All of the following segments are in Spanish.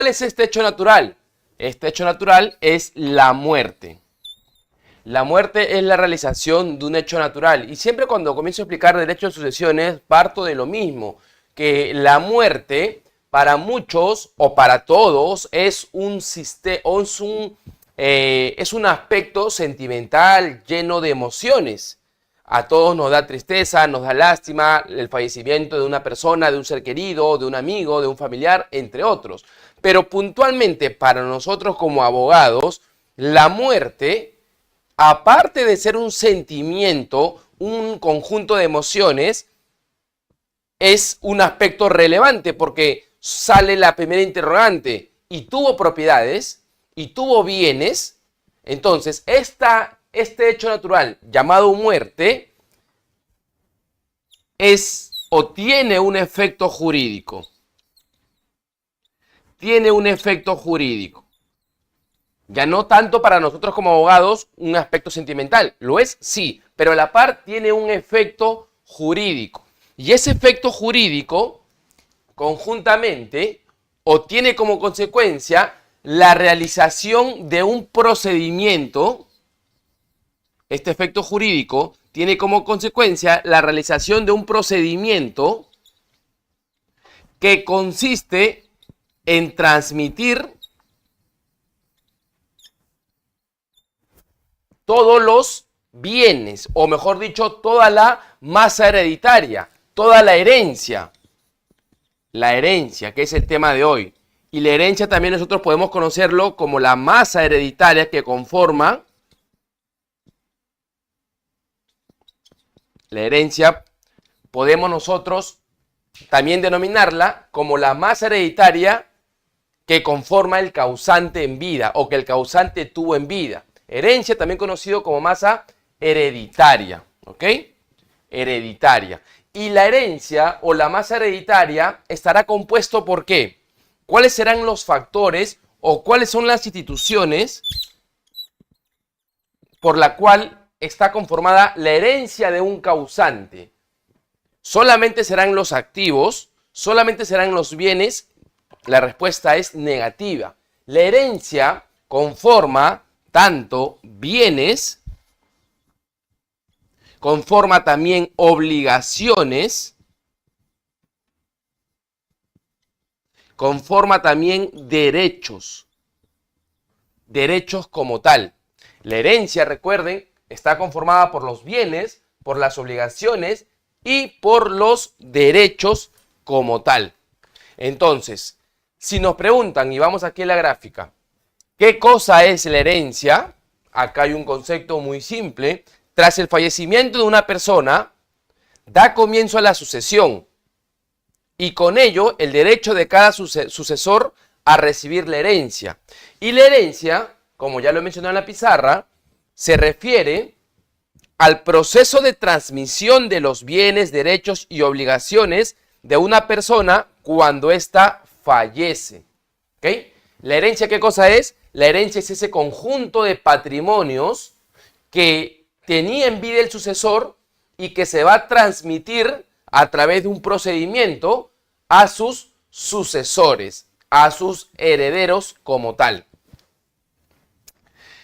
¿Cuál es este hecho natural? Este hecho natural es la muerte. La muerte es la realización de un hecho natural. Y siempre cuando comienzo a explicar derecho de sucesiones, parto de lo mismo, que la muerte para muchos o para todos es un aspecto sentimental lleno de emociones. A todos nos da tristeza, nos da lástima el fallecimiento de una persona, de un ser querido, de un amigo, de un familiar, entre otros. Pero puntualmente para nosotros como abogados, la muerte, aparte de ser un sentimiento, un conjunto de emociones, es un aspecto relevante porque sale la primera interrogante. ¿Y tuvo propiedades? ¿Y tuvo bienes? Entonces, este hecho natural llamado muerte es o tiene un efecto jurídico. Tiene un efecto jurídico. Ya no tanto para nosotros como abogados un aspecto sentimental. Lo es, sí, pero a la par tiene un efecto jurídico. Y ese efecto jurídico, conjuntamente, obtiene como consecuencia la realización de un procedimiento. Este efecto jurídico tiene como consecuencia la realización de un procedimiento que consiste en transmitir todos los bienes, o mejor dicho, toda la masa hereditaria, toda la herencia, que es el tema de hoy. Y la herencia también nosotros podemos conocerlo como la masa hereditaria que conforma la herencia. Podemos nosotros también denominarla como la masa hereditaria que conforma el causante en vida o que el causante tuvo en vida. Herencia también conocido como masa hereditaria, ¿ok? Hereditaria. Y la herencia o la masa hereditaria estará compuesto ¿por qué? ¿Cuáles serán los factores o cuáles son las instituciones por la cual está conformada la herencia de un causante? ¿Solamente serán los activos? ¿Solamente serán los bienes? La respuesta es negativa. La herencia conforma tanto bienes, conforma también obligaciones, conforma también derechos, derechos como tal. La herencia, recuerden, está conformada por los bienes, por las obligaciones y por los derechos como tal. Entonces, si nos preguntan, y vamos aquí a la gráfica, ¿qué cosa es la herencia? Acá hay un concepto muy simple. Tras el fallecimiento de una persona, da comienzo a la sucesión y con ello el derecho de cada sucesor a recibir la herencia. Y la herencia, como ya lo he mencionado en la pizarra, se refiere al proceso de transmisión de los bienes, derechos y obligaciones de una persona cuando ésta fallece. ¿Ok? ¿La herencia qué cosa es? La herencia es ese conjunto de patrimonios que tenía en vida el sucesor y que se va a transmitir a través de un procedimiento a sus sucesores, a sus herederos como tal.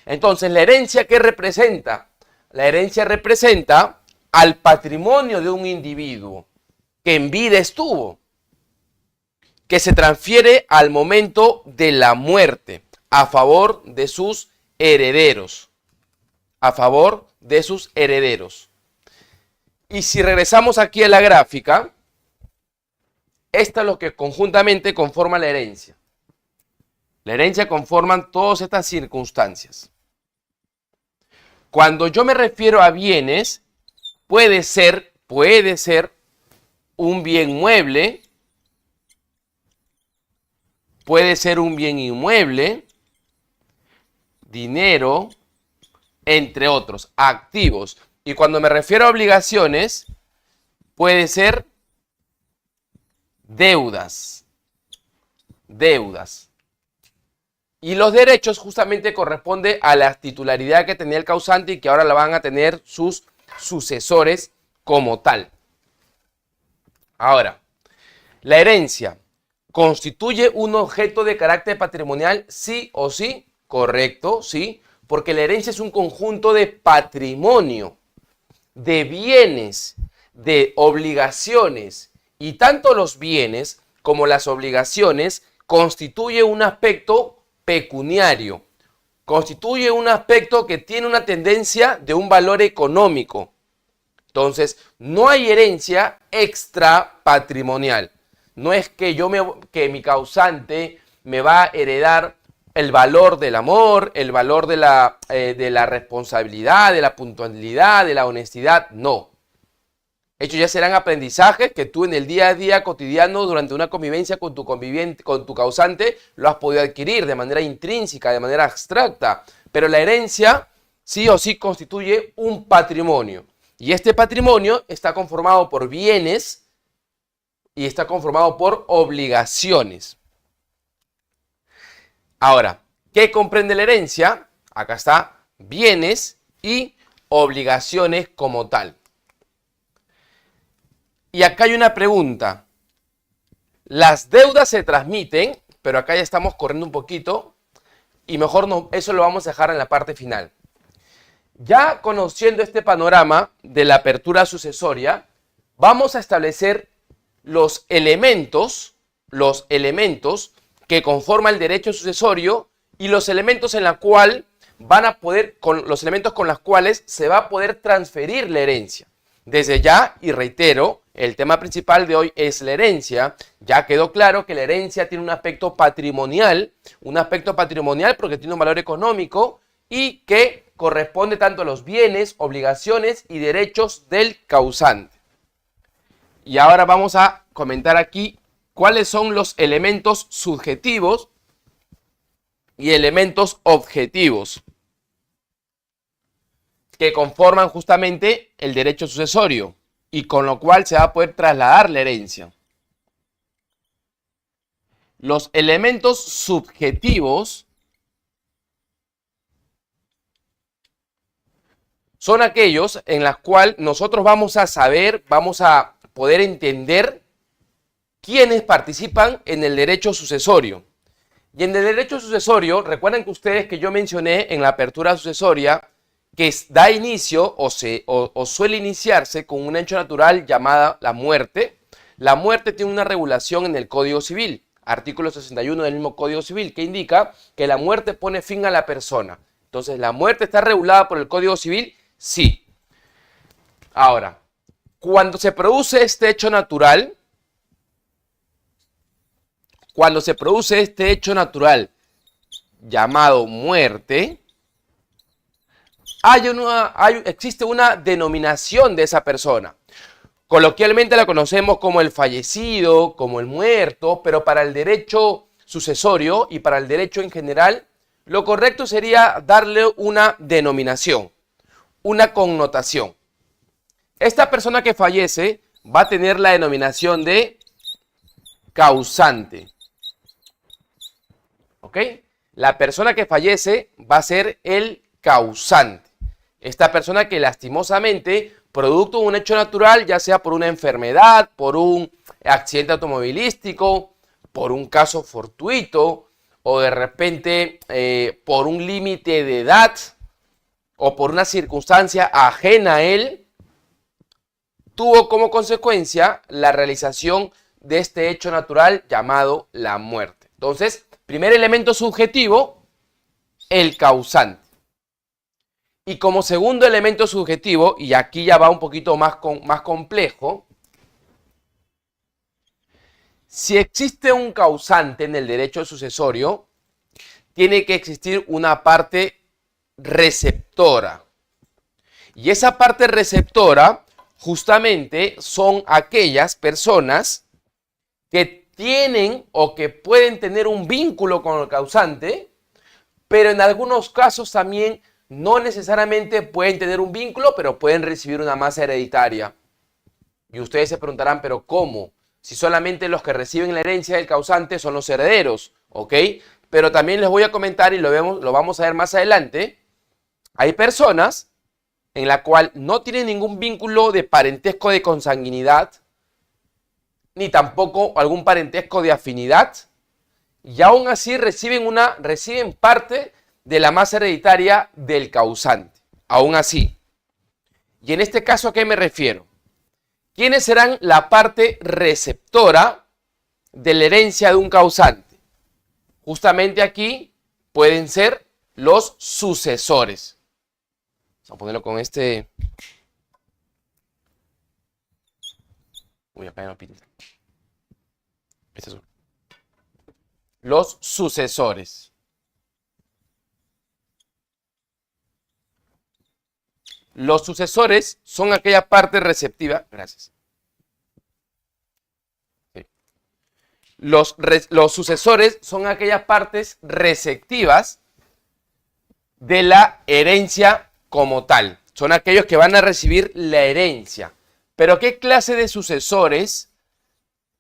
Entonces, ¿la herencia qué representa? La herencia representa al patrimonio de un individuo que en vida estuvo, que se transfiere al momento de la muerte a favor de sus herederos. A favor de sus herederos. Y si regresamos aquí a la gráfica, esto es lo que conjuntamente conforma la herencia. La herencia conforman todas estas circunstancias. Cuando yo me refiero a bienes, puede ser un bien mueble, puede ser un bien inmueble, dinero, entre otros, activos. Y cuando me refiero a obligaciones, puede ser deudas. Y los derechos justamente corresponde a la titularidad que tenía el causante y que ahora la van a tener sus sucesores como tal. Ahora, la herencia ¿Constituye un objeto de carácter patrimonial sí o sí? Correcto, sí, porque la herencia es un conjunto de patrimonio, de bienes, de obligaciones, y tanto los bienes como las obligaciones constituye un aspecto pecuniario, constituye un aspecto que tiene una tendencia de un valor económico. Entonces, no hay herencia extrapatrimonial. No es que que mi causante me va a heredar el valor del amor, el valor de la responsabilidad, de la puntualidad, de la honestidad. No. Hechos ya serán aprendizajes que tú en el día a día cotidiano, durante una convivencia con tu conviviente, con tu causante, lo has podido adquirir de manera intrínseca, de manera abstracta. Pero la herencia sí o sí constituye un patrimonio. Y este patrimonio está conformado por bienes y está conformado por obligaciones. Ahora, ¿qué comprende la herencia? Acá está, bienes y obligaciones como tal. Y acá hay una pregunta. Las deudas se transmiten, pero acá ya estamos corriendo un poquito y mejor no, eso lo vamos a dejar en la parte final. Ya conociendo este panorama de la apertura sucesoria, vamos a establecer los elementos que conforman el derecho sucesorio y los elementos en la cual los elementos con los cuales se va a poder transferir la herencia. Desde ya, y reitero, el tema principal de hoy es la herencia. Ya quedó claro que la herencia tiene un aspecto patrimonial porque tiene un valor económico y que corresponde tanto a los bienes, obligaciones y derechos del causante. Y ahora vamos a comentar aquí cuáles son los elementos subjetivos y elementos objetivos que conforman justamente el derecho sucesorio y con lo cual se va a poder trasladar la herencia. Los elementos subjetivos son aquellos en los cuales nosotros vamos a saber, vamos a poder entender quiénes participan en el derecho sucesorio. Y en el derecho sucesorio, recuerden que ustedes que yo mencioné en la apertura sucesoria que da inicio o suele iniciarse con un hecho natural llamada la muerte. La muerte tiene una regulación en el Código Civil, artículo 61 del mismo Código Civil, que indica que la muerte pone fin a la persona. Entonces, ¿la muerte está regulada por el Código Civil? Sí. Ahora, cuando se produce este hecho natural, llamado muerte, existe una denominación de esa persona. Coloquialmente la conocemos como el fallecido, como el muerto, pero para el derecho sucesorio y para el derecho en general, lo correcto sería darle una denominación, una connotación. Esta persona que fallece va a tener la denominación de causante. ¿Ok? La persona que fallece va a ser el causante. Esta persona que lastimosamente, producto de un hecho natural, ya sea por una enfermedad, por un accidente automovilístico, por un caso fortuito, o de repente por un límite de edad, o por una circunstancia ajena a él, tuvo como consecuencia la realización de este hecho natural llamado la muerte. Entonces, primer elemento subjetivo, el causante. Y como segundo elemento subjetivo, y aquí ya va un poquito más complejo, si existe un causante en el derecho sucesorio, tiene que existir una parte receptora. Y esa parte receptora justamente son aquellas personas que tienen o que pueden tener un vínculo con el causante, pero en algunos casos también no necesariamente pueden tener un vínculo, pero pueden recibir una masa hereditaria. Y ustedes se preguntarán, ¿pero cómo? Si solamente los que reciben la herencia del causante son los herederos, ¿ok? Pero también les voy a comentar, y lo vamos a ver más adelante, hay personas en la cual no tienen ningún vínculo de parentesco de consanguinidad, ni tampoco algún parentesco de afinidad, y aún así reciben parte de la masa hereditaria del causante. Aún así. Y en este caso, ¿a qué me refiero? ¿Quiénes serán la parte receptora de la herencia de un causante? Justamente aquí pueden ser los sucesores. Vamos a ponerlo con este. Uy, acá no pinta. Este es los sucesores. Los sucesores son aquella parte receptiva. Gracias. Sí. Los sucesores son aquellas partes receptivas de la herencia como tal. Son aquellos que van a recibir la herencia. Pero ¿qué clase de sucesores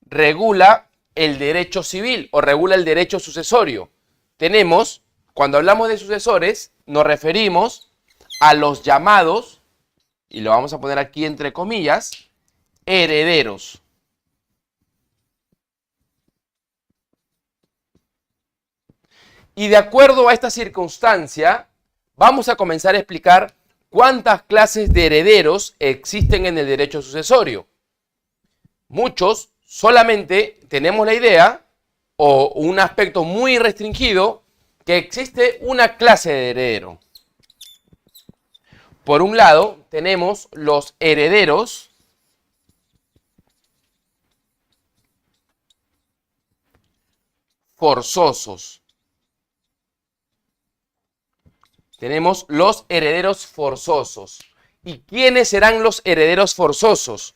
regula el derecho civil o regula el derecho sucesorio? Tenemos, cuando hablamos de sucesores, nos referimos a los llamados, y lo vamos a poner aquí entre comillas, herederos. Y de acuerdo a esta circunstancia, vamos a comenzar a explicar cuántas clases de herederos existen en el derecho sucesorio. Muchos solamente tenemos la idea, o un aspecto muy restringido, que existe una clase de heredero. Por un lado, tenemos los herederos forzosos. Tenemos los herederos forzosos. ¿Y quiénes serán los herederos forzosos?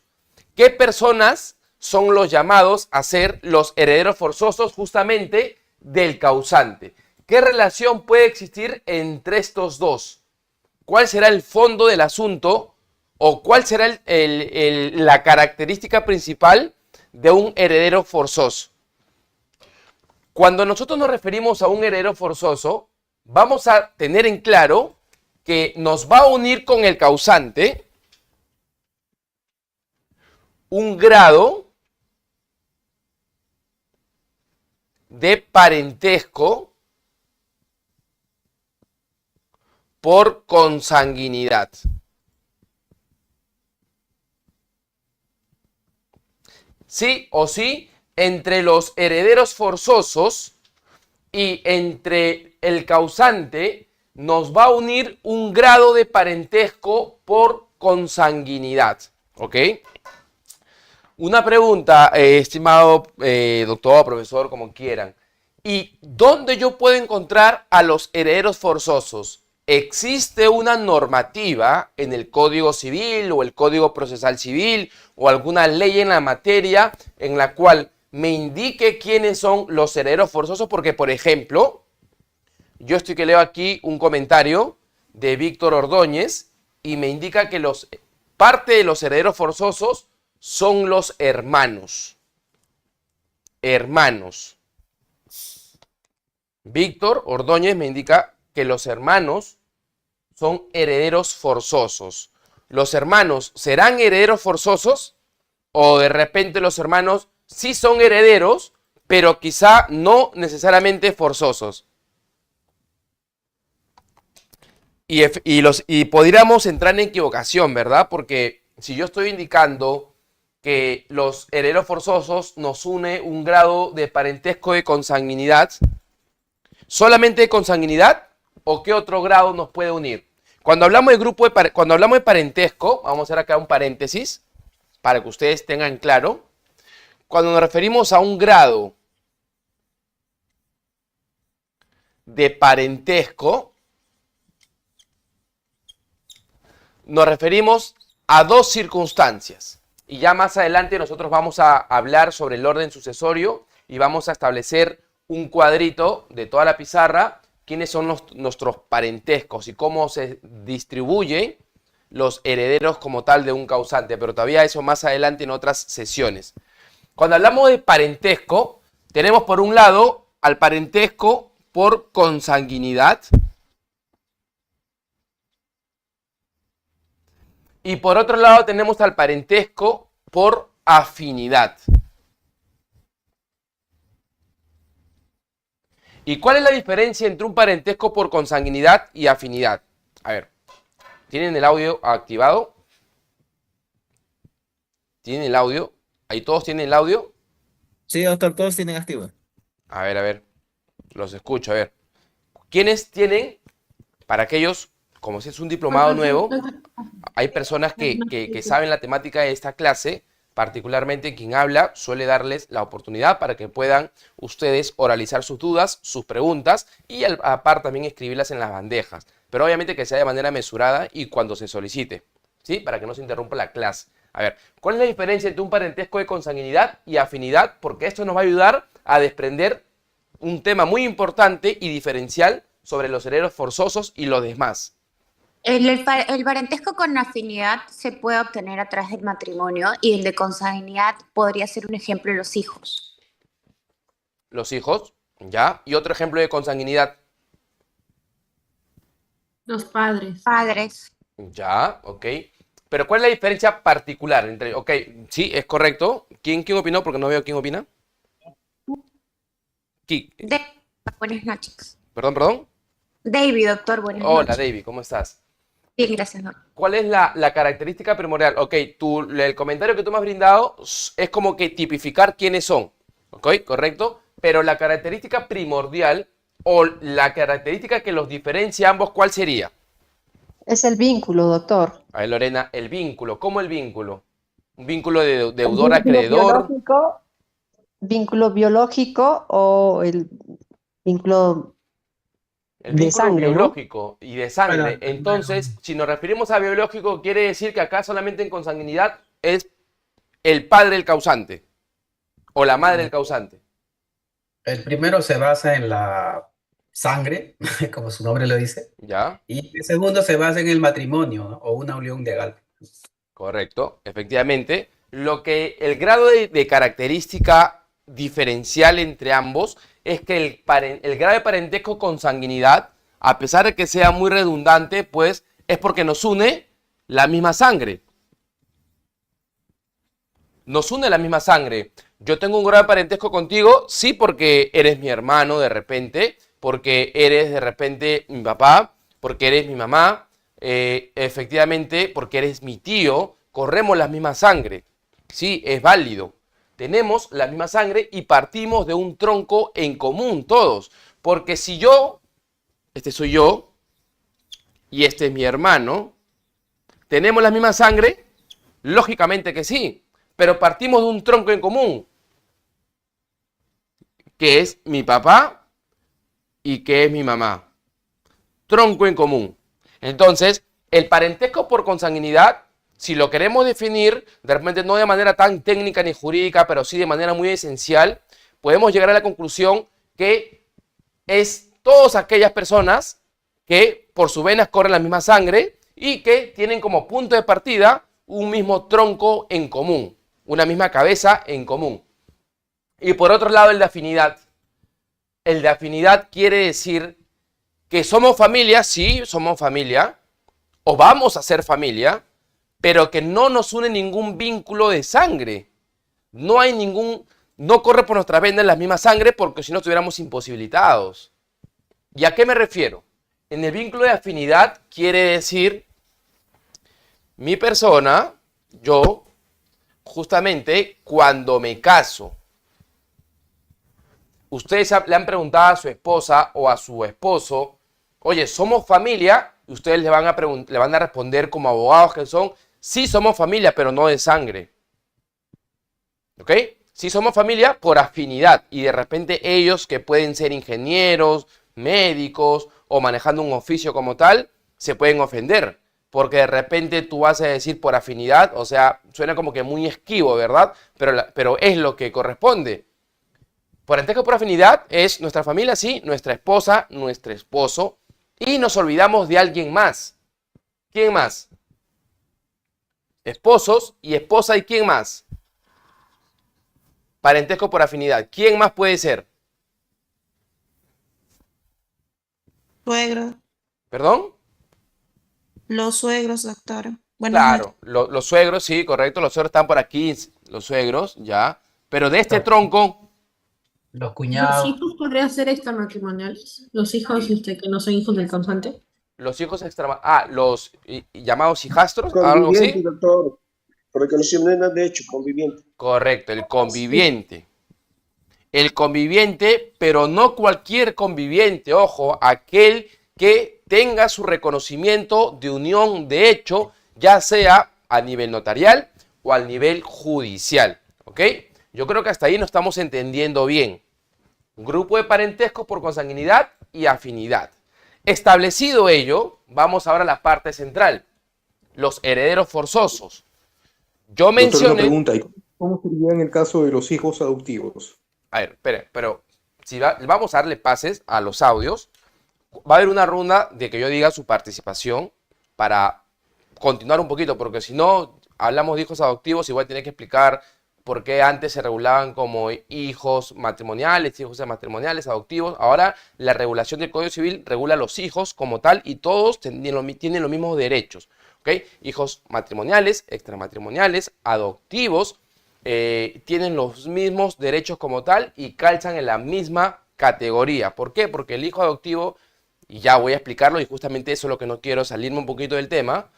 ¿Qué personas son los llamados a ser los herederos forzosos justamente del causante? ¿Qué relación puede existir entre estos dos? ¿Cuál será el fondo del asunto o cuál será la característica principal de un heredero forzoso? Cuando nosotros nos referimos a un heredero forzoso, vamos a tener en claro que nos va a unir con el causante un grado de parentesco por consanguinidad. Sí o sí, entre los herederos forzosos y entre el causante nos va a unir un grado de parentesco por consanguinidad. ¿Ok? Una pregunta, estimado doctor, profesor, como quieran. ¿Y dónde yo puedo encontrar a los herederos forzosos? ¿Existe una normativa en el Código Civil o el Código Procesal Civil o alguna ley en la materia en la cual me indique quiénes son los herederos forzosos? Porque, por ejemplo, yo estoy que leo aquí un comentario de Víctor Ordóñez y me indica que parte de los herederos forzosos son los hermanos. Hermanos. Víctor Ordóñez me indica que los hermanos son herederos forzosos. ¿Los hermanos serán herederos forzosos? ¿O de repente los hermanos sí son herederos, pero quizá no necesariamente forzosos? Y podríamos entrar en equivocación, ¿verdad? Porque si yo estoy indicando que los herederos forzosos nos une un grado de parentesco de consanguinidad, ¿solamente de consanguinidad o qué otro grado nos puede unir? Cuando hablamos cuando hablamos de parentesco, vamos a hacer acá un paréntesis para que ustedes tengan claro. Cuando nos referimos a un grado de parentesco, nos referimos a dos circunstancias. Y ya más adelante nosotros vamos a hablar sobre el orden sucesorio y vamos a establecer un cuadrito de toda la pizarra, quiénes son nuestros parentescos y cómo se distribuyen los herederos como tal de un causante, pero todavía eso más adelante en otras sesiones. Cuando hablamos de parentesco, tenemos por un lado al parentesco por consanguinidad y por otro lado tenemos al parentesco por afinidad. ¿Y cuál es la diferencia entre un parentesco por consanguinidad y afinidad? A ver, ¿tienen el audio activado? ¿Tienen el audio? ¿Ahí todos tienen el audio? Sí, doctor, todos tienen activo. A ver, los escucho, a ver. ¿Quiénes tienen, para aquellos, como si es un diplomado nuevo, hay personas que saben la temática de esta clase, particularmente quien habla suele darles la oportunidad para que puedan ustedes oralizar sus dudas, sus preguntas y aparte también escribirlas en las bandejas, pero obviamente que sea de manera mesurada y cuando se solicite, ¿sí? Para que no se interrumpa la clase. A ver, ¿cuál es la diferencia entre un parentesco de consanguinidad y afinidad? Porque esto nos va a ayudar a desprender un tema muy importante y diferencial sobre los herederos forzosos y los demás. El parentesco con afinidad se puede obtener a través del matrimonio y el de consanguinidad podría ser un ejemplo de los hijos. Los hijos, ¿ya? Y otro ejemplo de consanguinidad. Los padres. Padres. Ya, ok. Pero ¿cuál es la diferencia particular entre... Ok, sí, es correcto. ¿Quién opinó? Porque no veo quién opina. Buenas noches. Perdón. David, doctor, buenas Hola, noches. David, ¿cómo estás? Bien, gracias, doctor. ¿Cuál es la característica primordial? Ok, el comentario que tú me has brindado es como que tipificar quiénes son. Ok, correcto. Pero la característica primordial o la característica que los diferencia a ambos, ¿cuál sería? Es el vínculo, doctor. A ver, Lorena, el vínculo. ¿Cómo el vínculo? ¿Un vínculo de El deudor-acreedor? vínculo biológico o el vínculo El de vínculo sangre, ¿no? biológico y de sangre. Bueno, Entonces, si nos referimos a biológico, quiere decir que acá solamente en consanguinidad es el padre el causante o la madre el causante. El primero se basa en la sangre, como su nombre lo dice, ¿Ya? y el segundo se basa en el matrimonio, ¿no? O una unión legal. Correcto, efectivamente. El grado de característica diferencial entre ambos es que el grado de parentesco con sanguinidad, a pesar de que sea muy redundante, pues es porque nos une la misma sangre. Nos une la misma sangre. Yo tengo un grado de parentesco contigo, sí, porque eres mi hermano de repente, porque eres de repente mi papá, porque eres mi mamá, efectivamente, porque eres mi tío, corremos la misma sangre. Sí, es válido. Tenemos la misma sangre y partimos de un tronco en común todos. Porque si este soy yo, y este es mi hermano, ¿tenemos la misma sangre? Lógicamente que sí, pero partimos de un tronco en común, que es mi papá y que es mi mamá. Tronco en común. Entonces, el parentesco por consanguinidad, si lo queremos definir, de repente no de manera tan técnica ni jurídica, pero sí de manera muy esencial, podemos llegar a la conclusión que es todas aquellas personas que por sus venas corren la misma sangre y que tienen como punto de partida un mismo tronco en común, una misma cabeza en común. Y por otro lado, el de afinidad. El de afinidad quiere decir que somos familia, sí, somos familia, o vamos a ser familia, pero que no nos une ningún vínculo de sangre. No corre por nuestras venas la misma sangre porque si no estuviéramos imposibilitados. ¿Y a qué me refiero? En el vínculo de afinidad quiere decir mi persona, yo, justamente cuando me caso. Ustedes le han preguntado a su esposa o a su esposo, oye, ¿somos familia? Y ustedes le van a responder como abogados que son, sí somos familia, pero no de sangre. ¿Ok? Sí somos familia por afinidad. Y de repente ellos que pueden ser ingenieros, médicos o manejando un oficio como tal, se pueden ofender. Porque de repente tú vas a decir por afinidad, o sea, suena como que muy esquivo, ¿verdad? Pero es lo que corresponde. Parentesco por afinidad es nuestra familia, sí, nuestra esposa, nuestro esposo, y nos olvidamos de alguien más. ¿Quién más? Esposos y esposa, ¿y quién más? Parentesco por afinidad. ¿Quién más puede ser? Suegros. ¿Perdón? Los suegros, doctora. Buenas Claro, los suegros, sí, correcto, los suegros están por aquí, los suegros, ya. Pero de este tronco, los ¿Los cuñados. hijos podrían ser extramatrimoniales? ¿Los hijos que no son hijos del causante? Los hijos los llamados hijastros, algo Conviviente, así. doctor. Por reconocimiento de hecho, conviviente. Correcto, el conviviente. El conviviente, pero no cualquier conviviente, ojo, aquel que tenga su reconocimiento de unión de hecho, ya sea a nivel notarial o al nivel judicial, ¿ok? Yo creo que hasta ahí nos estamos entendiendo bien. Grupo de parentesco por consanguinidad y afinidad. Establecido ello, vamos ahora a la parte central, los herederos forzosos. Yo Doctor, una mencioné... pregunta, ¿y cómo sería en el caso de los hijos adoptivos? A ver, espere, pero si vamos a darle pases a los audios, va a haber una ronda de que yo diga su participación para continuar un poquito, porque si no hablamos de hijos adoptivos, igual tiene que explicar por qué antes se regulaban como hijos matrimoniales, adoptivos. Ahora la regulación del Código Civil regula a los hijos como tal y todos tienen los mismos derechos. ¿Ok? Hijos matrimoniales, extramatrimoniales, adoptivos, tienen los mismos derechos como tal y calzan en la misma categoría. ¿Por qué? Porque el hijo adoptivo, y ya voy a explicarlo y justamente eso es lo que no quiero salirme un poquito del tema,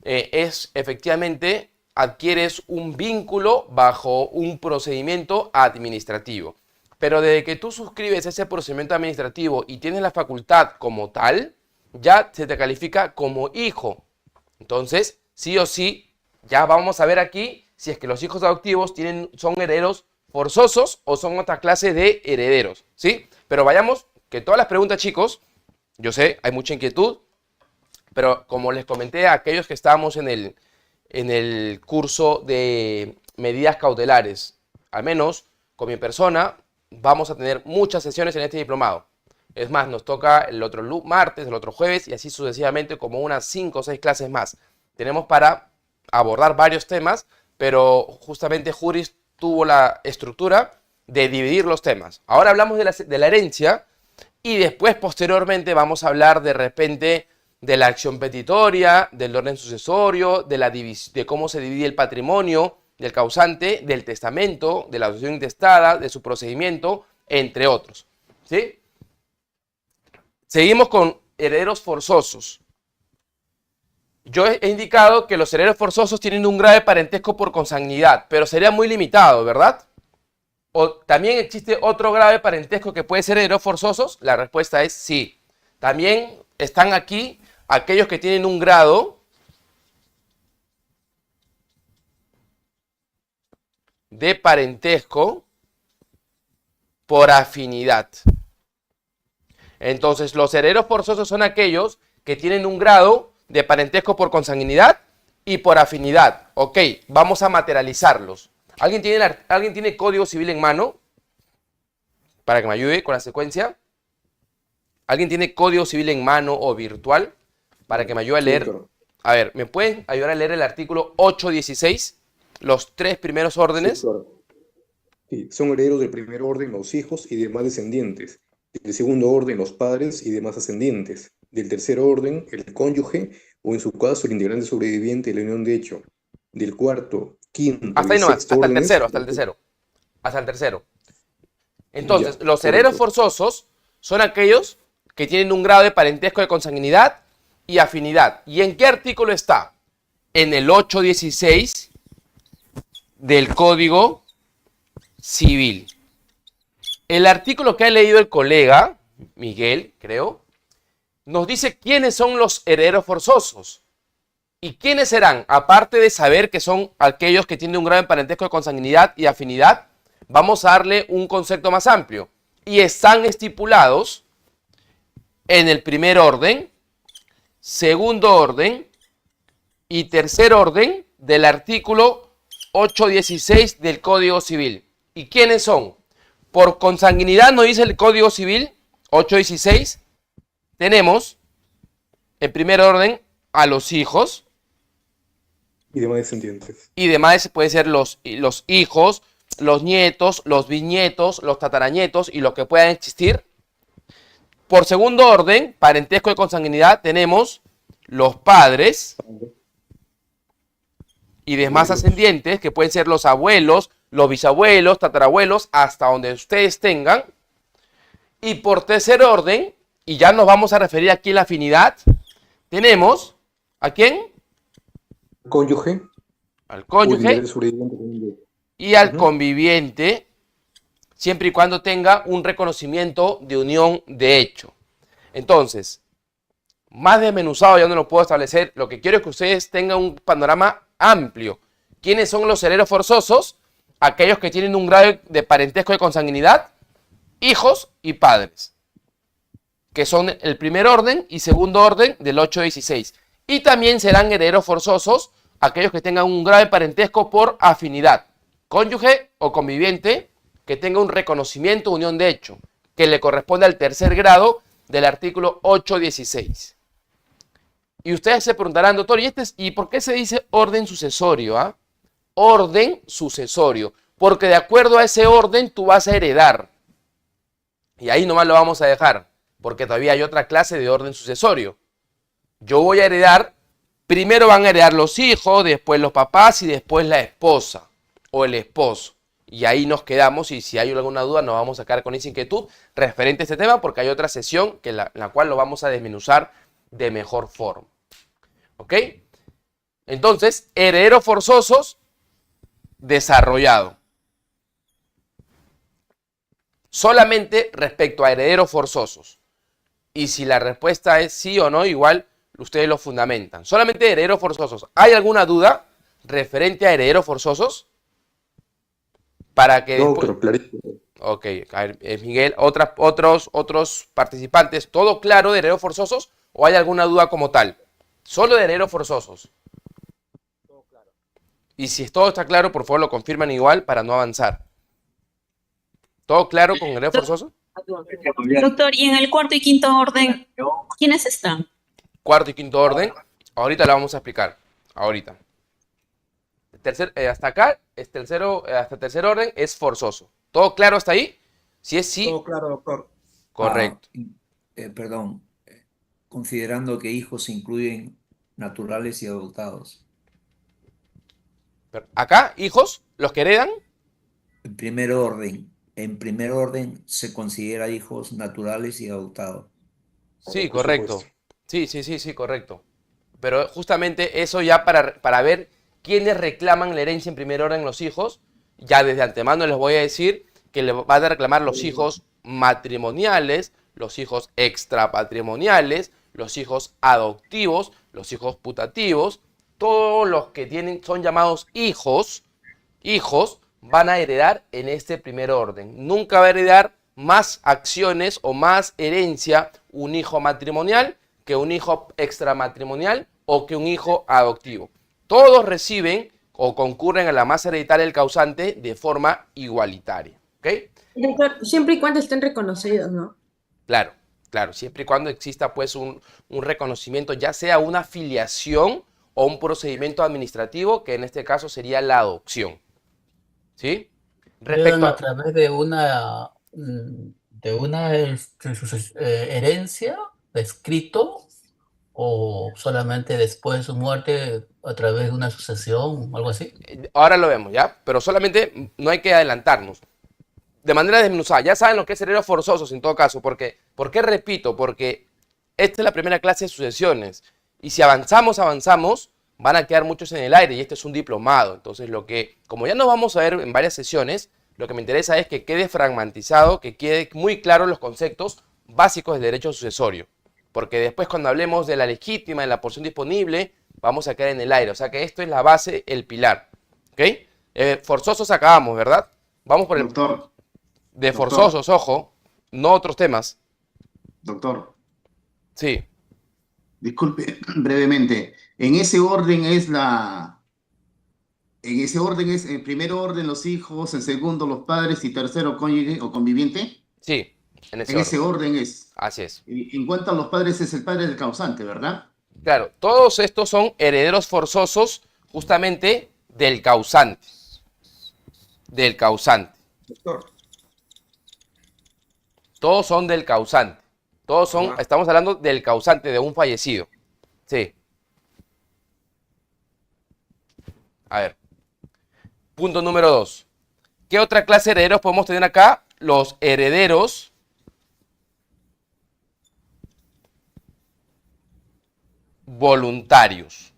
es efectivamente adquieres un vínculo bajo un procedimiento administrativo. Pero desde que tú suscribes ese procedimiento administrativo y tienes la facultad como tal, ya se te califica como hijo. Entonces, sí o sí, ya vamos a ver aquí si es que los hijos adoptivos son herederos forzosos o son otra clase de herederos, ¿sí? Pero vayamos, que todas las preguntas, chicos, yo sé, hay mucha inquietud, pero como les comenté a aquellos que estábamos en el curso de medidas cautelares, al menos con mi persona, vamos a tener muchas sesiones en este diplomado. Es más, nos toca el otro martes, el otro jueves y así sucesivamente como unas 5 o 6 clases más. Tenemos para abordar varios temas, pero justamente Juris tuvo la estructura de dividir los temas. Ahora hablamos de la herencia y después, posteriormente, vamos a hablar de repente de la acción petitoria, del orden sucesorio, de cómo se divide el patrimonio del causante, del testamento, de la sucesión intestada, de su procedimiento, entre otros, ¿sí? Seguimos con herederos forzosos. Yo he indicado que los herederos forzosos tienen un grado de parentesco por consanguinidad, pero sería muy limitado, ¿verdad? ¿O también existe otro grado de parentesco que puede ser herederos forzosos? La respuesta es sí. También están aquí aquellos que tienen un grado de parentesco por afinidad. Entonces, los herederos forzosos son aquellos que tienen un grado de parentesco por consanguinidad y por afinidad. Ok, vamos a materializarlos. ¿Alguien tiene Código Civil en mano? Para que me ayude con la secuencia. ¿Alguien tiene Código Civil en mano o virtual? Para que me ayude a leer. Doctor. A ver, ¿me pueden ayudar a leer el artículo 816? Los 3 primeros órdenes. Doctor. Sí, son herederos del primer orden los hijos y demás descendientes. Del segundo orden los padres y demás ascendientes. Del tercer orden el cónyuge o en su caso el integrante sobreviviente de la unión de hecho. Del cuarto, quinto Hasta ahí y nomás, sexto hasta el órdenes, tercero, hasta el tercero. Hasta el tercero. Entonces, Ya, los herederos correcto. forzosos son aquellos que tienen un grado de parentesco de consanguinidad y afinidad. ¿Y en qué artículo está? En el 816 del Código Civil. El artículo que ha leído el colega, Miguel, creo, nos dice quiénes son los herederos forzosos. ¿Y quiénes serán? Aparte de saber que son aquellos que tienen un grado de parentesco de consanguinidad y afinidad, vamos a darle un concepto más amplio. Y están estipulados en el primer orden, segundo orden y tercer orden del artículo 816 del Código Civil. ¿Y quiénes son? Por consanguinidad, nos dice el Código Civil 816, tenemos en primer orden a los hijos, Y demás descendientes. y demás puede ser los hijos, los nietos, los bisnietos, los tataranietos y los que puedan existir. Por segundo orden, parentesco de consanguinidad, tenemos los padres y demás ascendientes, que pueden ser los abuelos, los bisabuelos, tatarabuelos, hasta donde ustedes tengan. Y por tercer orden, y ya nos vamos a referir aquí a la afinidad, tenemos, ¿a quién? Cónyuge. Al O cónyuge individual sobreviviente con un- y al Ujú. conviviente, siempre y cuando tenga un reconocimiento de unión de hecho. Entonces, más desmenuzado ya no lo puedo establecer. Lo que quiero es que ustedes tengan un panorama amplio. ¿Quiénes son los herederos forzosos? Aquellos que tienen un grado de parentesco de consanguinidad, hijos y padres, que son el primer orden y segundo orden del 816. Y también serán herederos forzosos aquellos que tengan un grado de parentesco por afinidad, cónyuge o conviviente, que tenga un reconocimiento de unión de hecho, que le corresponde al tercer grado del artículo 816. Y ustedes se preguntarán, doctor, ¿y por qué se dice orden sucesorio? ¿Ah? Orden sucesorio, porque de acuerdo a ese orden tú vas a heredar. Y ahí nomás lo vamos a dejar, porque todavía hay otra clase de orden sucesorio. Yo voy a heredar, primero van a heredar los hijos, después los papás y después la esposa o el esposo. Y ahí nos quedamos, y si hay alguna duda nos vamos a quedar con esa inquietud referente a este tema, porque hay otra sesión que la cual lo vamos a desmenuzar de mejor forma. ¿Ok? Entonces, herederos forzosos, desarrollado. Solamente respecto a herederos forzosos. Y si la respuesta es sí o no, igual ustedes lo fundamentan. Solamente herederos forzosos. ¿Hay alguna duda referente a herederos forzosos? Para que No, después... pero clarísimo. Ok, a ver, Miguel, otros participantes, ¿todo claro de herederos forzosos o hay alguna duda como tal? Solo de herederos forzosos. Y si todo está claro, por favor lo confirman igual para no avanzar. ¿Todo claro con herederos forzosos? Doctor, y en el cuarto y quinto orden, ¿quiénes están? Cuarto y quinto orden, ahorita la vamos a explicar. Ahorita. Hasta acá, hasta tercer orden es forzoso. ¿Todo claro hasta ahí? Si es sí, Todo claro, doctor. correcto. Perdón, considerando que hijos incluyen naturales y adoptados. Acá, hijos, los que heredan, En primer orden se considera hijos naturales y adoptados. sí, Por correcto. supuesto. Sí, correcto. Pero justamente eso ya para ver quiénes reclaman la herencia en primer orden los hijos, ya desde antemano les voy a decir que le van a reclamar los hijos matrimoniales, los hijos extrapatrimoniales, los hijos adoptivos, los hijos putativos, todos los que son llamados hijos van a heredar en este primer orden. Nunca va a heredar más acciones o más herencia un hijo matrimonial que un hijo extramatrimonial o que un hijo adoptivo. Todos reciben o concurren a la masa hereditaria del causante de forma igualitaria. ¿Ok? Doctor, siempre y cuando estén reconocidos, ¿no? Claro, siempre y cuando exista pues un reconocimiento, ya sea una filiación o un procedimiento administrativo, que en este caso sería la adopción. ¿Sí? ¿Heredan a través de una herencia de escrito o solamente después de su muerte a través de una sucesión o algo así? Ahora lo vemos, ¿ya? Pero solamente no hay que adelantarnos. De manera desmenuzada, ya saben lo que es herederos forzosos en todo caso. ¿Por qué repito? Porque esta es la primera clase de sucesiones. Y si avanzamos, van a quedar muchos en el aire y este es un diplomado. Entonces, como ya nos vamos a ver en varias sesiones, lo que me interesa es que quede fragmentizado, que quede muy claro los conceptos básicos del derecho sucesorio. Porque después cuando hablemos de la legítima, de la porción disponible, vamos a quedar en el aire. O sea que esto es la base, el pilar. ¿Ok? Forzosos acabamos, ¿verdad? Vamos por el... Doctor. De forzosos, ojo, no otros temas. Doctor. Sí. Disculpe, brevemente. En ese orden es en primer orden los hijos, en segundo los padres y tercero cónyuge o conviviente. Sí, en ese orden es. Así es. Y en cuanto a los padres es el padre del causante, ¿verdad? Claro, todos estos son herederos forzosos justamente del causante. Del causante. Doctor. Todos son del causante. Estamos hablando del causante, de un fallecido. Sí. A ver. Punto número 2. ¿Qué otra clase de herederos podemos tener acá? Los herederos voluntarios.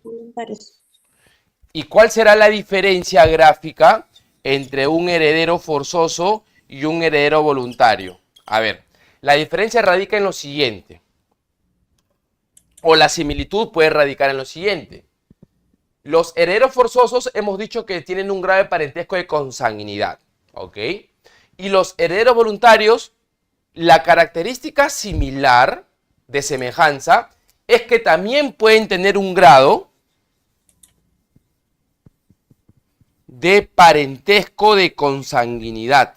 ¿Y cuál será la diferencia gráfica entre un heredero forzoso y un heredero voluntario? A ver, la diferencia radica en lo siguiente. O la similitud puede radicar en lo siguiente. Los herederos forzosos hemos dicho que tienen un grado de parentesco de consanguinidad, ¿ok? Y los herederos voluntarios, la característica similar de semejanza es que también pueden tener un grado de parentesco de consanguinidad.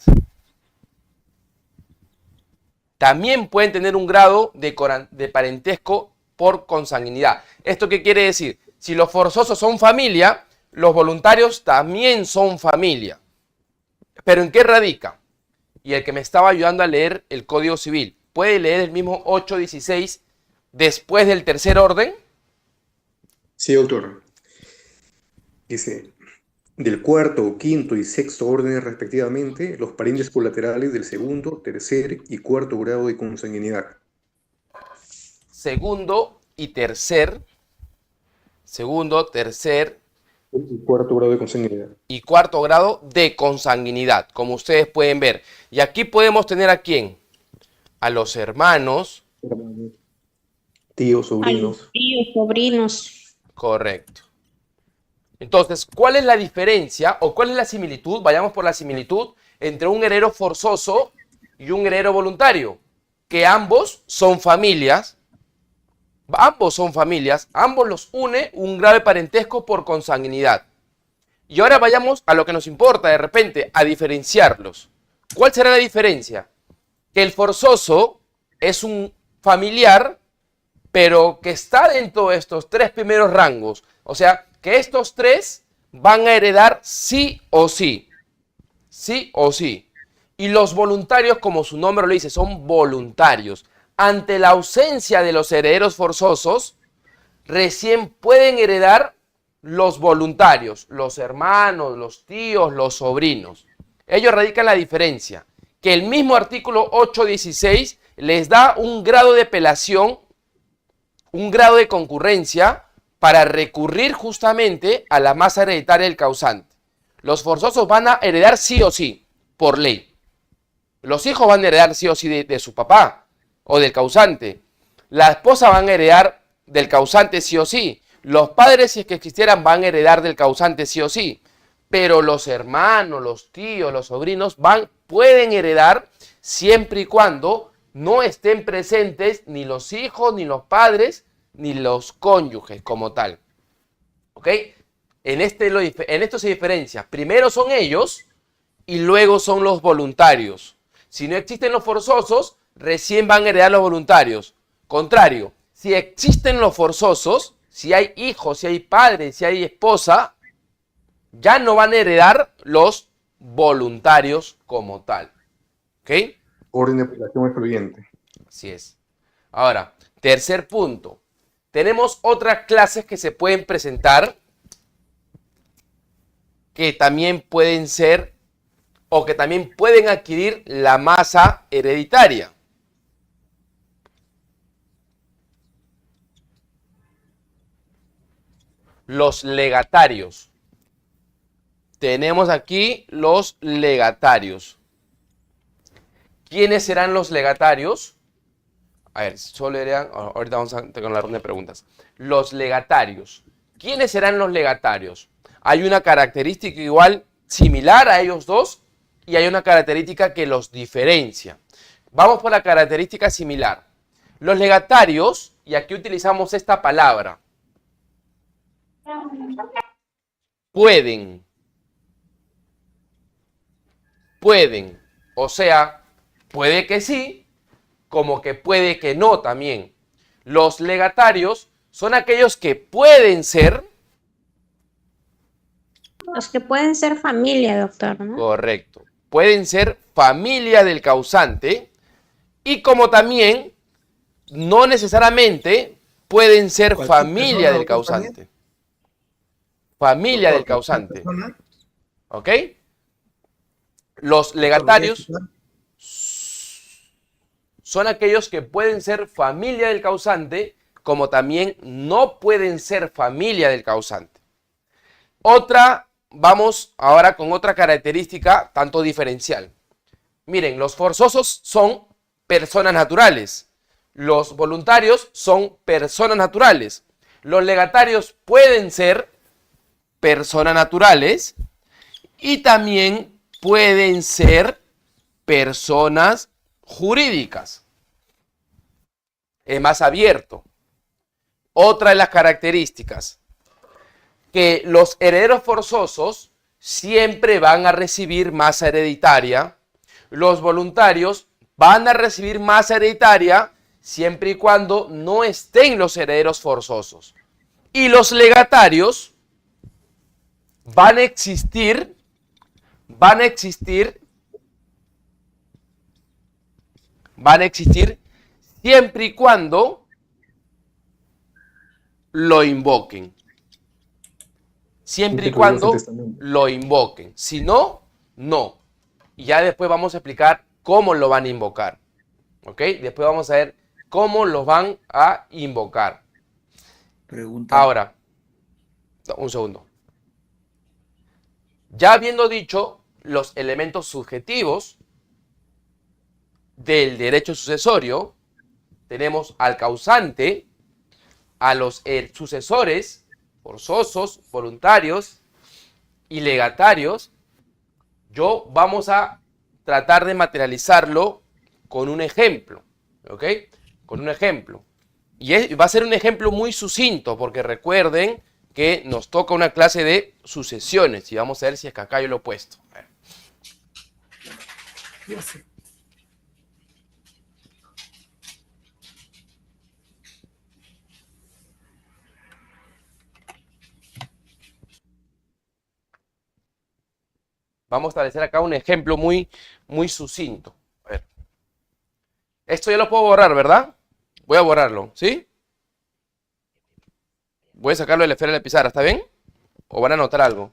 También pueden tener un grado de parentesco por consanguinidad. ¿Esto qué quiere decir? Si los forzosos son familia, los voluntarios también son familia. ¿Pero en qué radica? Y el que me estaba ayudando a leer el Código Civil, ¿puede leer el mismo 816 después del tercer orden? Sí, doctor. Dice, del cuarto, quinto y sexto órdenes respectivamente, los parientes colaterales del segundo, tercer y cuarto grado de consanguinidad. Segundo, tercer Y cuarto grado de consanguinidad. y cuarto grado de consanguinidad, como ustedes pueden ver. Y aquí podemos tener ¿a quién? A los hermanos. Tíos, sobrinos. Tíos, sobrinos. Correcto. Entonces, ¿cuál es la diferencia o cuál es la similitud? Vayamos por la similitud entre un heredero forzoso y un heredero voluntario. Que ambos son familias. Ambos los une un grado de parentesco por consanguinidad. Y ahora vayamos a lo que nos importa de repente, a diferenciarlos. ¿Cuál será la diferencia? Que el forzoso es un familiar, pero que está dentro de estos tres primeros rangos. O sea, que estos tres van a heredar sí o sí. Sí o sí. Y los voluntarios, como su nombre lo dice, son voluntarios. Ante la ausencia de los herederos forzosos, recién pueden heredar los voluntarios, los hermanos, los tíos, los sobrinos. Ellos radican la diferencia, que el mismo artículo 816 les da un grado de apelación, un grado de concurrencia para recurrir justamente a la masa hereditaria del causante. Los forzosos van a heredar sí o sí, por ley. Los hijos van a heredar sí o sí de su papá o del causante. La esposa van a heredar del causante sí o sí. Los padres, si es que existieran, van a heredar del causante sí o sí. Pero los hermanos, los tíos, los sobrinos pueden heredar siempre y cuando no estén presentes ni los hijos, ni los padres, ni los cónyuges como tal. ¿Ok? En esto se diferencia. Primero son ellos y luego son los voluntarios. Si no existen los forzosos, recién van a heredar los voluntarios. Contrario, si existen los forzosos, si hay hijos, si hay padres, si hay esposa, ya no van a heredar los voluntarios como tal. ¿Ok? Orden de apelación excluyente. Así es. Ahora, tercer punto. Tenemos otras clases que se pueden presentar que también pueden ser o que también pueden adquirir la masa hereditaria. Los legatarios. Tenemos aquí los legatarios. ¿Quiénes serán los legatarios? A ver, solo leerán, ahorita vamos a tener la ronda de preguntas. Los legatarios. ¿Quiénes serán los legatarios? Hay una característica igual similar a ellos dos y hay una característica que los diferencia. Vamos por la característica similar. Los legatarios, y aquí utilizamos esta palabra, pueden, o sea, puede que sí, como que puede que no también. Los legatarios son aquellos que pueden ser. Los que pueden ser familia, doctor, ¿no? Correcto. Pueden ser familia del causante y como también no necesariamente pueden ser familia del causante. Familia del causante. ¿Ok? Los legatarios son aquellos que pueden ser familia del causante, como también no pueden ser familia del causante. Vamos ahora con otra característica tanto diferencial. Miren, los forzosos son personas naturales. Los voluntarios son personas naturales. Los legatarios pueden ser personas naturales y también pueden ser personas jurídicas. Es más abierto. Otra de las características, que los herederos forzosos siempre van a recibir masa hereditaria. Los voluntarios van a recibir masa hereditaria siempre y cuando no estén los herederos forzosos. Y los legatarios van a existir siempre y cuando lo invoquen. Siempre y cuando lo invoquen. Si no, no. Y ya después vamos a explicar cómo lo van a invocar. ¿Ok? Después vamos a ver cómo los van a invocar. Pregunta. Ahora, un segundo. Ya habiendo dicho los elementos subjetivos del derecho sucesorio, tenemos al causante, a los sucesores forzosos, voluntarios y legatarios. Vamos a tratar de materializarlo con un ejemplo, ¿ok? Con un ejemplo. Y va a ser un ejemplo muy sucinto, porque recuerden que nos toca una clase de sucesiones y vamos a ver si es que acá yo lo he puesto. A ver. Vamos a establecer acá un ejemplo muy sucinto. A ver. Esto ya lo puedo borrar, ¿verdad? Voy a borrarlo, ¿sí? Voy a sacarlo de la esfera de la pizarra, ¿está bien? ¿O van a anotar algo?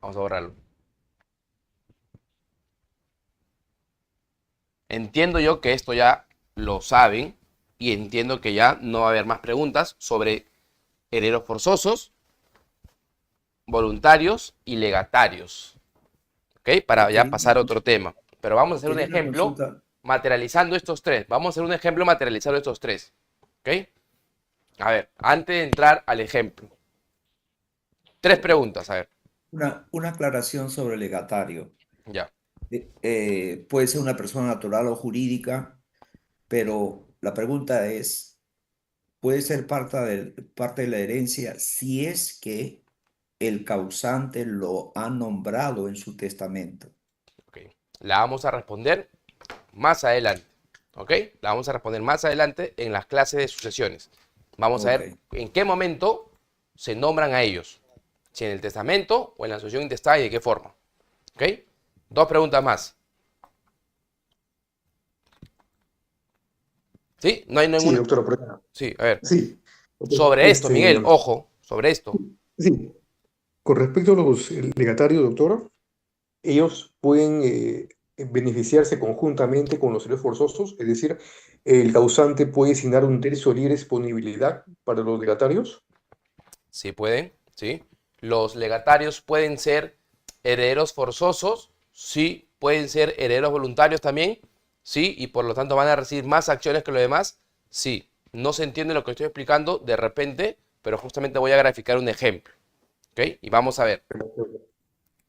Vamos a borrarlo. Entiendo yo que esto ya lo saben y entiendo que ya no va a haber más preguntas sobre herederos forzosos, voluntarios y legatarios. ¿Ok? Para ya pasar a otro tema. Pero vamos a hacer un ejemplo materializando estos tres. Vamos a hacer un ejemplo materializando estos tres. ¿Ok? A ver, antes de entrar al ejemplo. 3 preguntas, a ver. Una aclaración sobre el legatario. Ya. Puede ser una persona natural o jurídica, pero la pregunta es, ¿puede ser parte de la herencia si es que el causante lo ha nombrado en su testamento? Ok. La vamos a responder más adelante. ¿Ok? La vamos a responder más adelante en las clases de sucesiones. Vamos a ver en qué momento se nombran a ellos. Si en el testamento o en la sucesión intestada y de qué forma. ¿Ok? 2 preguntas más. ¿Sí? No hay ninguna. Sí, doctora, por acá. Sí, a ver. Sí. Sobre esto, Miguel, ojo, sobre esto. Sí. Con respecto a los legatarios, doctora, ellos pueden beneficiarse conjuntamente con los herederos forzosos, es decir, el causante puede asignar un tercio de libre disponibilidad para los legatarios. Sí, pueden, sí. Los legatarios pueden ser herederos forzosos, sí. Pueden ser herederos voluntarios también, sí. Y por lo tanto van a recibir más acciones que los demás, sí. No se entiende lo que estoy explicando de repente, pero justamente voy a graficar un ejemplo. ¿Ok? Y vamos a ver.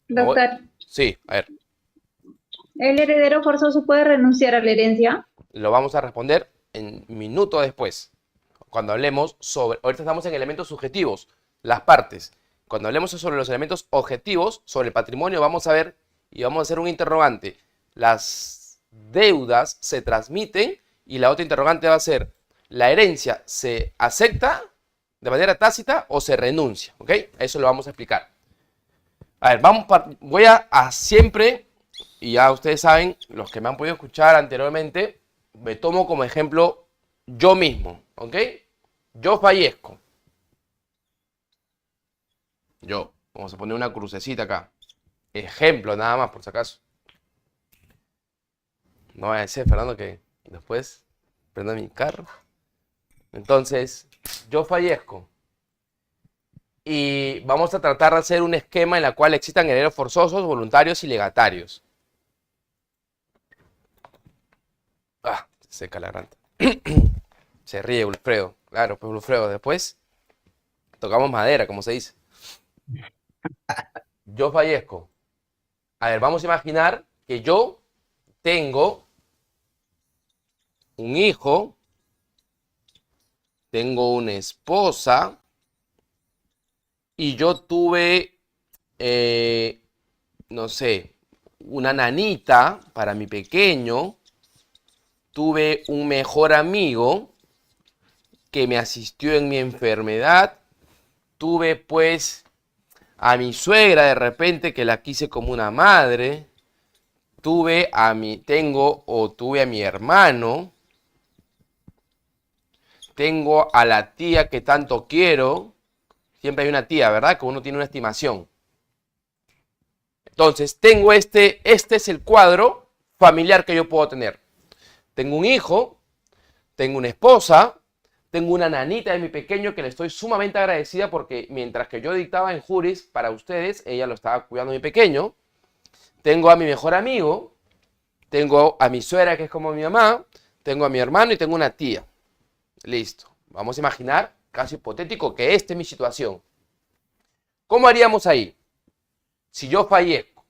Doctor, Sí, a ver. ¿el heredero forzoso puede renunciar a la herencia? Lo vamos a responder en minuto después. Cuando hablemos sobre... Ahorita estamos en elementos subjetivos, las partes. Cuando hablemos sobre los elementos objetivos, sobre el patrimonio, vamos a ver y vamos a hacer un interrogante. Las deudas se transmiten y la otra interrogante va a ser, ¿la herencia se acepta de manera tácita o se renuncia? ¿Ok? Eso lo vamos a explicar. A ver, voy a siempre, y ya ustedes saben, los que me han podido escuchar anteriormente, me tomo como ejemplo yo mismo, ¿ok? Yo fallezco. Yo. Vamos a poner una crucecita acá. Ejemplo, nada más, por si acaso. No vaya a ser, Fernando, que después prenda mi carro. Entonces, yo fallezco. Y vamos a tratar de hacer un esquema en el cual existan herederos forzosos, voluntarios y legatarios. Ah, se seca la garganta. Se ríe Wilfredo. Claro, pues Wilfredo, después tocamos madera, como se dice. Yo fallezco. A ver, vamos a imaginar que yo tengo un hijo, tengo una esposa y yo tuve, no sé, una nanita para mi pequeño, tuve un mejor amigo que me asistió en mi enfermedad, tuve pues a mi suegra de repente que la quise como una madre, tuve a mi hermano, tengo a la tía que tanto quiero. Siempre hay una tía, ¿verdad? Que uno tiene una estimación. Entonces, tengo este es el cuadro familiar que yo puedo tener. Tengo un hijo, tengo una esposa, tengo una nanita de mi pequeño que le estoy sumamente agradecida porque mientras que yo dictaba en juris para ustedes, ella lo estaba cuidando a mi pequeño. Tengo a mi mejor amigo, tengo a mi suegra que es como mi mamá, tengo a mi hermano y tengo una tía. Listo. Vamos a imaginar, caso hipotético, que esta es mi situación. ¿Cómo haríamos ahí? Si yo fallezco.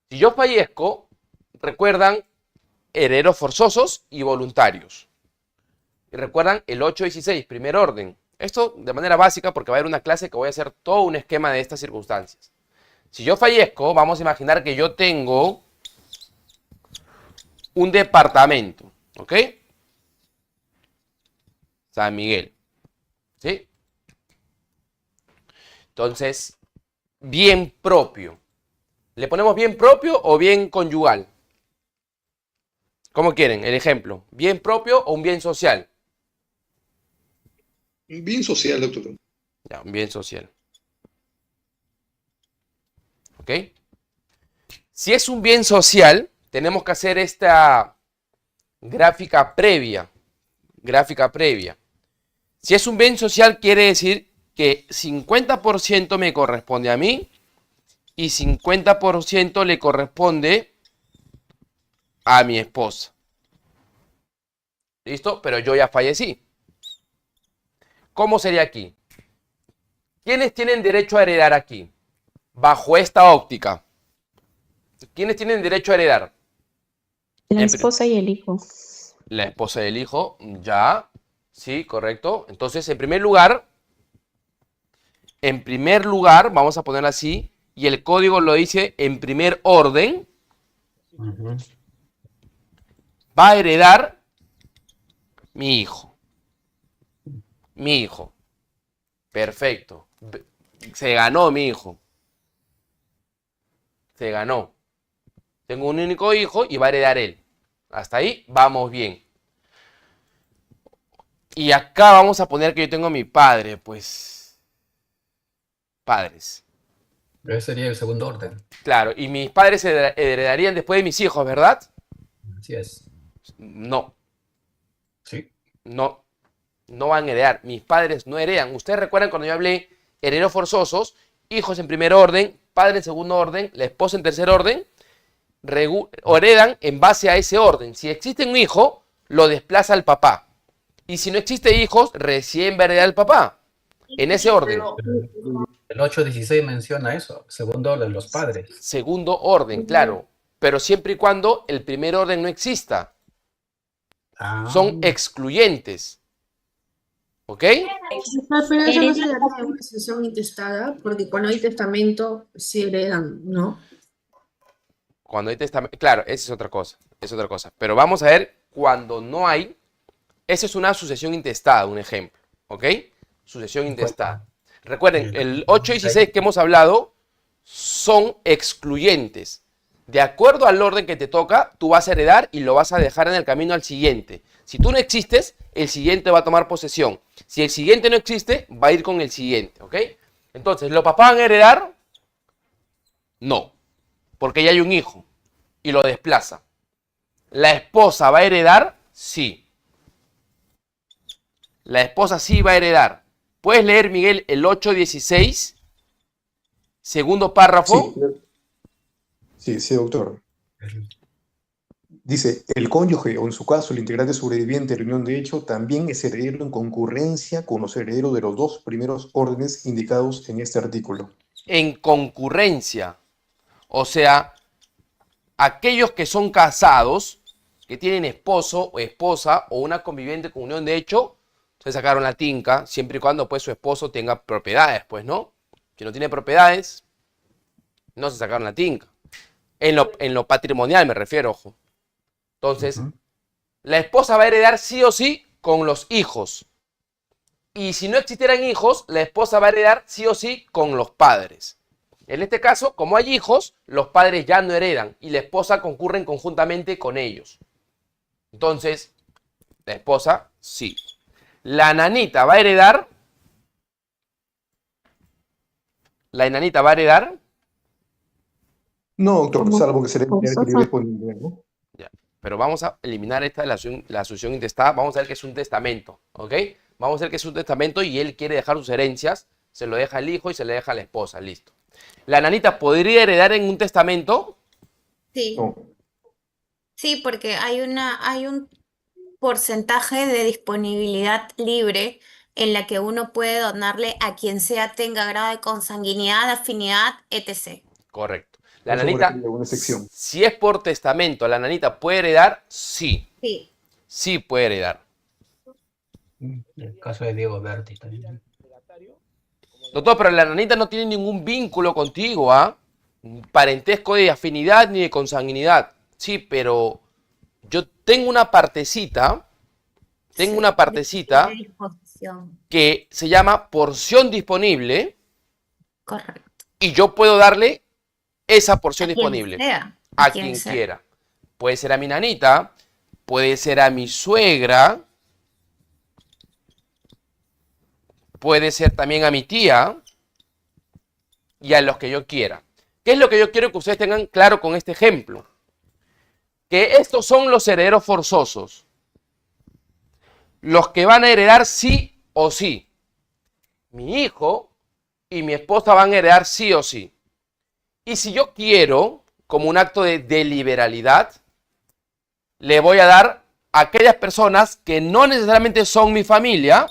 Si yo fallezco, recuerdan herederos forzosos y voluntarios. Y recuerdan el 8-16, primer orden. Esto de manera básica porque va a haber una clase que voy a hacer todo un esquema de estas circunstancias. Si yo fallezco, vamos a imaginar que yo tengo un departamento, ¿ok? San Miguel, ¿sí? Entonces, bien propio. ¿Le ponemos bien propio o bien conyugal? ¿Cómo quieren? El ejemplo. ¿Bien propio o un bien social? Un bien social, doctor. Ya, un bien social. ¿Ok? Si es un bien social, tenemos que hacer esta gráfica previa. Gráfica previa. Si es un bien social, quiere decir que 50% me corresponde a mí y 50% le corresponde a mi esposa. ¿Listo? Pero yo ya fallecí. ¿Cómo sería aquí? ¿Quiénes tienen derecho a heredar aquí? Bajo esta óptica. ¿Quiénes tienen derecho a heredar? La esposa y el hijo. La esposa y el hijo, ya. Sí, correcto. Entonces, en primer lugar, vamos a ponerlo así, y el código lo dice en primer orden, va a heredar mi hijo. Mi hijo. Perfecto. Se ganó mi hijo. Se ganó. Tengo un único hijo y va a heredar él. Hasta ahí vamos bien. Y acá vamos a poner que yo tengo a mi padre, pues. Padres. Ese sería el segundo orden. Claro, y mis padres heredarían después de mis hijos, ¿verdad? Así es. No. Sí. No. No van a heredar. Mis padres no heredan. Ustedes recuerdan cuando yo hablé herederos forzosos, hijos en primer orden, padre en segundo orden, la esposa en tercer orden, heredan en base a ese orden. Si existe un hijo, lo desplaza al papá. Y si no existe hijos, recién va a heredar el papá. En ese orden. El 8-16 menciona eso. Segundo orden, los padres. Segundo orden, claro. Pero siempre y cuando el primer orden no exista. Son excluyentes. ¿Ok? Pero eso no se llama una sucesión intestada, porque cuando hay testamento se heredan, ¿no? Cuando hay testamento. Claro, esa es otra cosa. Es otra cosa. Pero vamos a ver cuando no hay. Esa es una sucesión intestada, un ejemplo. ¿Ok? Sucesión intestada. Recuerden, el 8 y 16 que hemos hablado son excluyentes. de acuerdo al orden que te toca, tú vas a heredar y lo vas a dejar en el camino al siguiente. Si tú no existes, el siguiente va a tomar posesión. Si el siguiente no existe, va a ir con el siguiente, ¿ok? Entonces, ¿los papás van a heredar? No, porque ya hay un hijo y lo desplaza. ¿La esposa va a heredar? Sí. La esposa sí va a heredar. ¿Puedes leer, Miguel, el 8.16? Segundo párrafo. Sí, doctor. Dice, el cónyuge o en su caso el integrante sobreviviente de la unión de hecho también es heredero en concurrencia con los herederos de los dos primeros órdenes indicados en este artículo. En concurrencia. O sea, aquellos que son casados, que tienen esposo o esposa o una conviviente con unión de hecho, se sacaron la tinca, siempre y cuando pues su esposo tenga propiedades, pues, ¿no? Si no tiene propiedades, no se sacaron la tinca. En lo patrimonial me refiero, ojo. Entonces, la esposa va a heredar sí o sí con los hijos. Y si no existieran hijos, la esposa va a heredar sí o sí con los padres. En este caso, como hay hijos, los padres ya no heredan y la esposa concurren conjuntamente con ellos. Entonces, la esposa sí. La nanita va a heredar. La enanita va a heredar. No, doctor, salvo que se le dé disponible, ¿no? Ya, pero vamos a eliminar esta de la sucesión intestada. Vamos a ver que es un testamento, ¿ok? Vamos a ver que es un testamento y él quiere dejar sus herencias. Se lo deja al hijo y se le deja a la esposa, listo. ¿La nanita podría heredar en un testamento? Sí. No. Sí, porque hay un porcentaje de disponibilidad libre en la que uno puede donarle a quien sea tenga grado de consanguinidad, afinidad, etc. Correcto. La Eso nanita, requiere una sección. si es por testamento, ¿la nanita puede heredar? Sí. Sí. Sí puede heredar. El caso de Diego Berti también. Doctor, pero la nanita no tiene ningún vínculo contigo, ¿ah? Parentesco de afinidad ni de consanguinidad. Sí, pero yo tengo una partecita, De disposición. que se llama porción disponible Correcto. y yo puedo darle esa porción A quien disponible sea, a quien quien sea. quiera. Puede ser a mi nanita, puede ser a mi suegra, puede ser también a mi tía y a los que yo quiera. ¿Qué es lo que yo quiero que ustedes tengan claro con este ejemplo? Que estos son los herederos forzosos. Los que van a heredar sí o sí. Mi hijo y mi esposa van a heredar sí o sí. Y si yo quiero, como un acto de deliberalidad, le voy a dar a aquellas personas que no necesariamente son mi familia,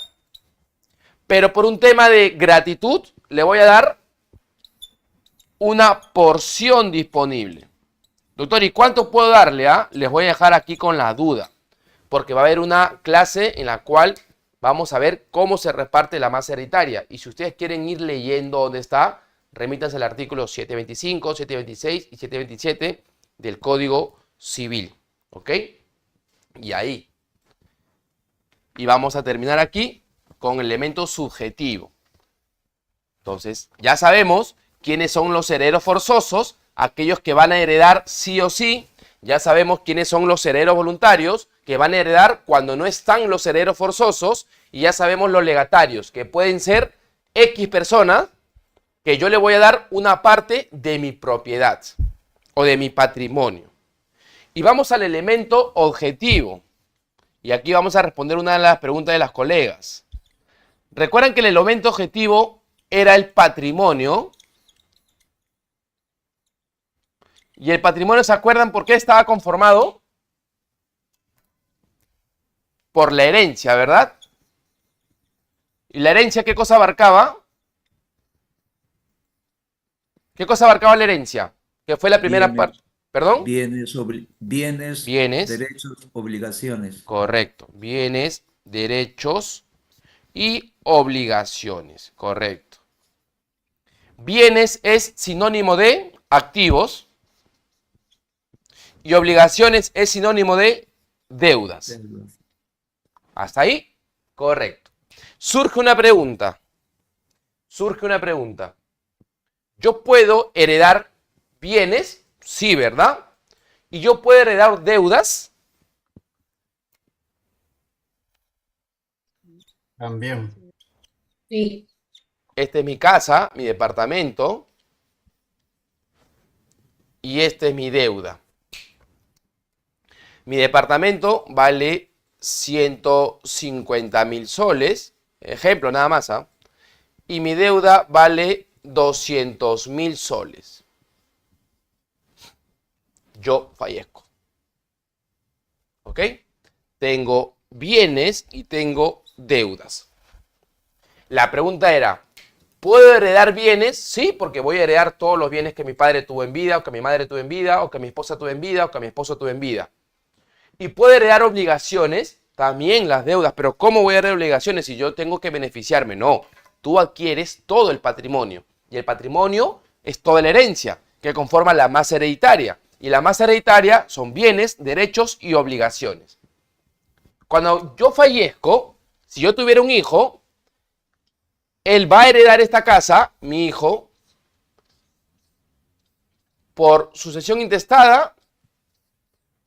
pero por un tema de gratitud, le voy a dar una porción disponible. Doctor, ¿y cuánto puedo darle? Les voy a dejar aquí con la duda, porque va a haber una clase en la cual vamos a ver cómo se reparte la masa hereditaria. Y si ustedes quieren ir leyendo dónde está, remítanse al artículo 725, 726 y 727 del Código Civil. ¿Ok? Y ahí. Y vamos a terminar aquí con el elemento subjetivo. Entonces, ya sabemos quiénes son los herederos forzosos, aquellos que van a heredar sí o sí. Ya sabemos quiénes son los herederos voluntarios, que van a heredar cuando no están los herederos forzosos. Y ya sabemos los legatarios, que pueden ser X personas, que yo le voy a dar una parte de mi propiedad o de mi patrimonio. Y vamos al elemento objetivo. Y aquí vamos a responder una de las preguntas de las colegas. Recuerdan que el elemento objetivo era el patrimonio. Y el patrimonio, ¿se acuerdan por qué estaba conformado? Por la herencia, ¿verdad? ¿Y la herencia qué cosa abarcaba? ¿Qué cosa abarcaba la herencia? Que fue la primera parte. ¿Perdón? Bienes, Bienes. derechos, obligaciones. Correcto. Bienes, derechos y obligaciones. Correcto. Bienes es sinónimo de activos. Y obligaciones es sinónimo de deudas. ¿Hasta ahí? Correcto. Surge una pregunta. Yo puedo heredar bienes, Sí, ¿verdad? ¿Y yo puedo heredar deudas? También. Sí. Esta es mi casa, mi departamento. Y esta es mi deuda. Mi departamento vale 150.000 soles. Ejemplo, nada más, ¿ah? Y mi deuda vale 200.000 soles. Yo fallezco. ¿Ok? Tengo bienes y tengo deudas. La pregunta era, ¿puedo heredar bienes? Sí, porque voy a heredar todos los bienes que mi padre tuvo en vida, o que mi madre tuvo en vida, o que mi esposa tuvo en vida, o que mi esposo tuvo en vida. Y puedo heredar obligaciones, también las deudas, pero ¿cómo voy a heredar obligaciones si yo tengo que beneficiarme? No, tú adquieres todo el patrimonio. Y el patrimonio es toda la herencia, que conforma la masa hereditaria. Y la masa hereditaria son bienes, derechos y obligaciones. Cuando yo fallezco, si yo tuviera un hijo, él va a heredar esta casa, mi hijo, por sucesión intestada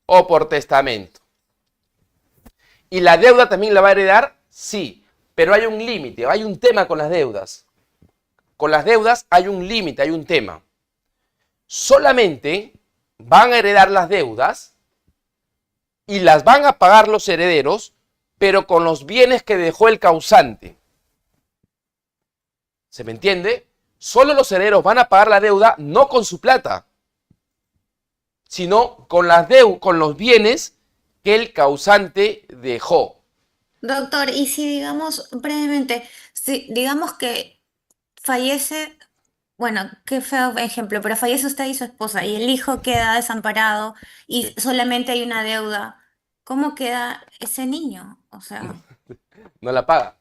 o por testamento. ¿Y la deuda también la va a heredar? Sí, pero hay un límite, hay un tema con las deudas. Con las deudas hay un límite, hay un tema. Solamente van a heredar las deudas y las van a pagar los herederos, pero con los bienes que dejó el causante. ¿Se me entiende? Solo los herederos van a pagar la deuda no con su plata, sino con los bienes que el causante dejó. Doctor, y si digamos brevemente, si digamos que fallece, bueno, qué feo ejemplo, pero fallece usted y su esposa y el hijo queda desamparado y Sí. solamente hay una deuda, ¿cómo queda ese niño? O sea, No la paga.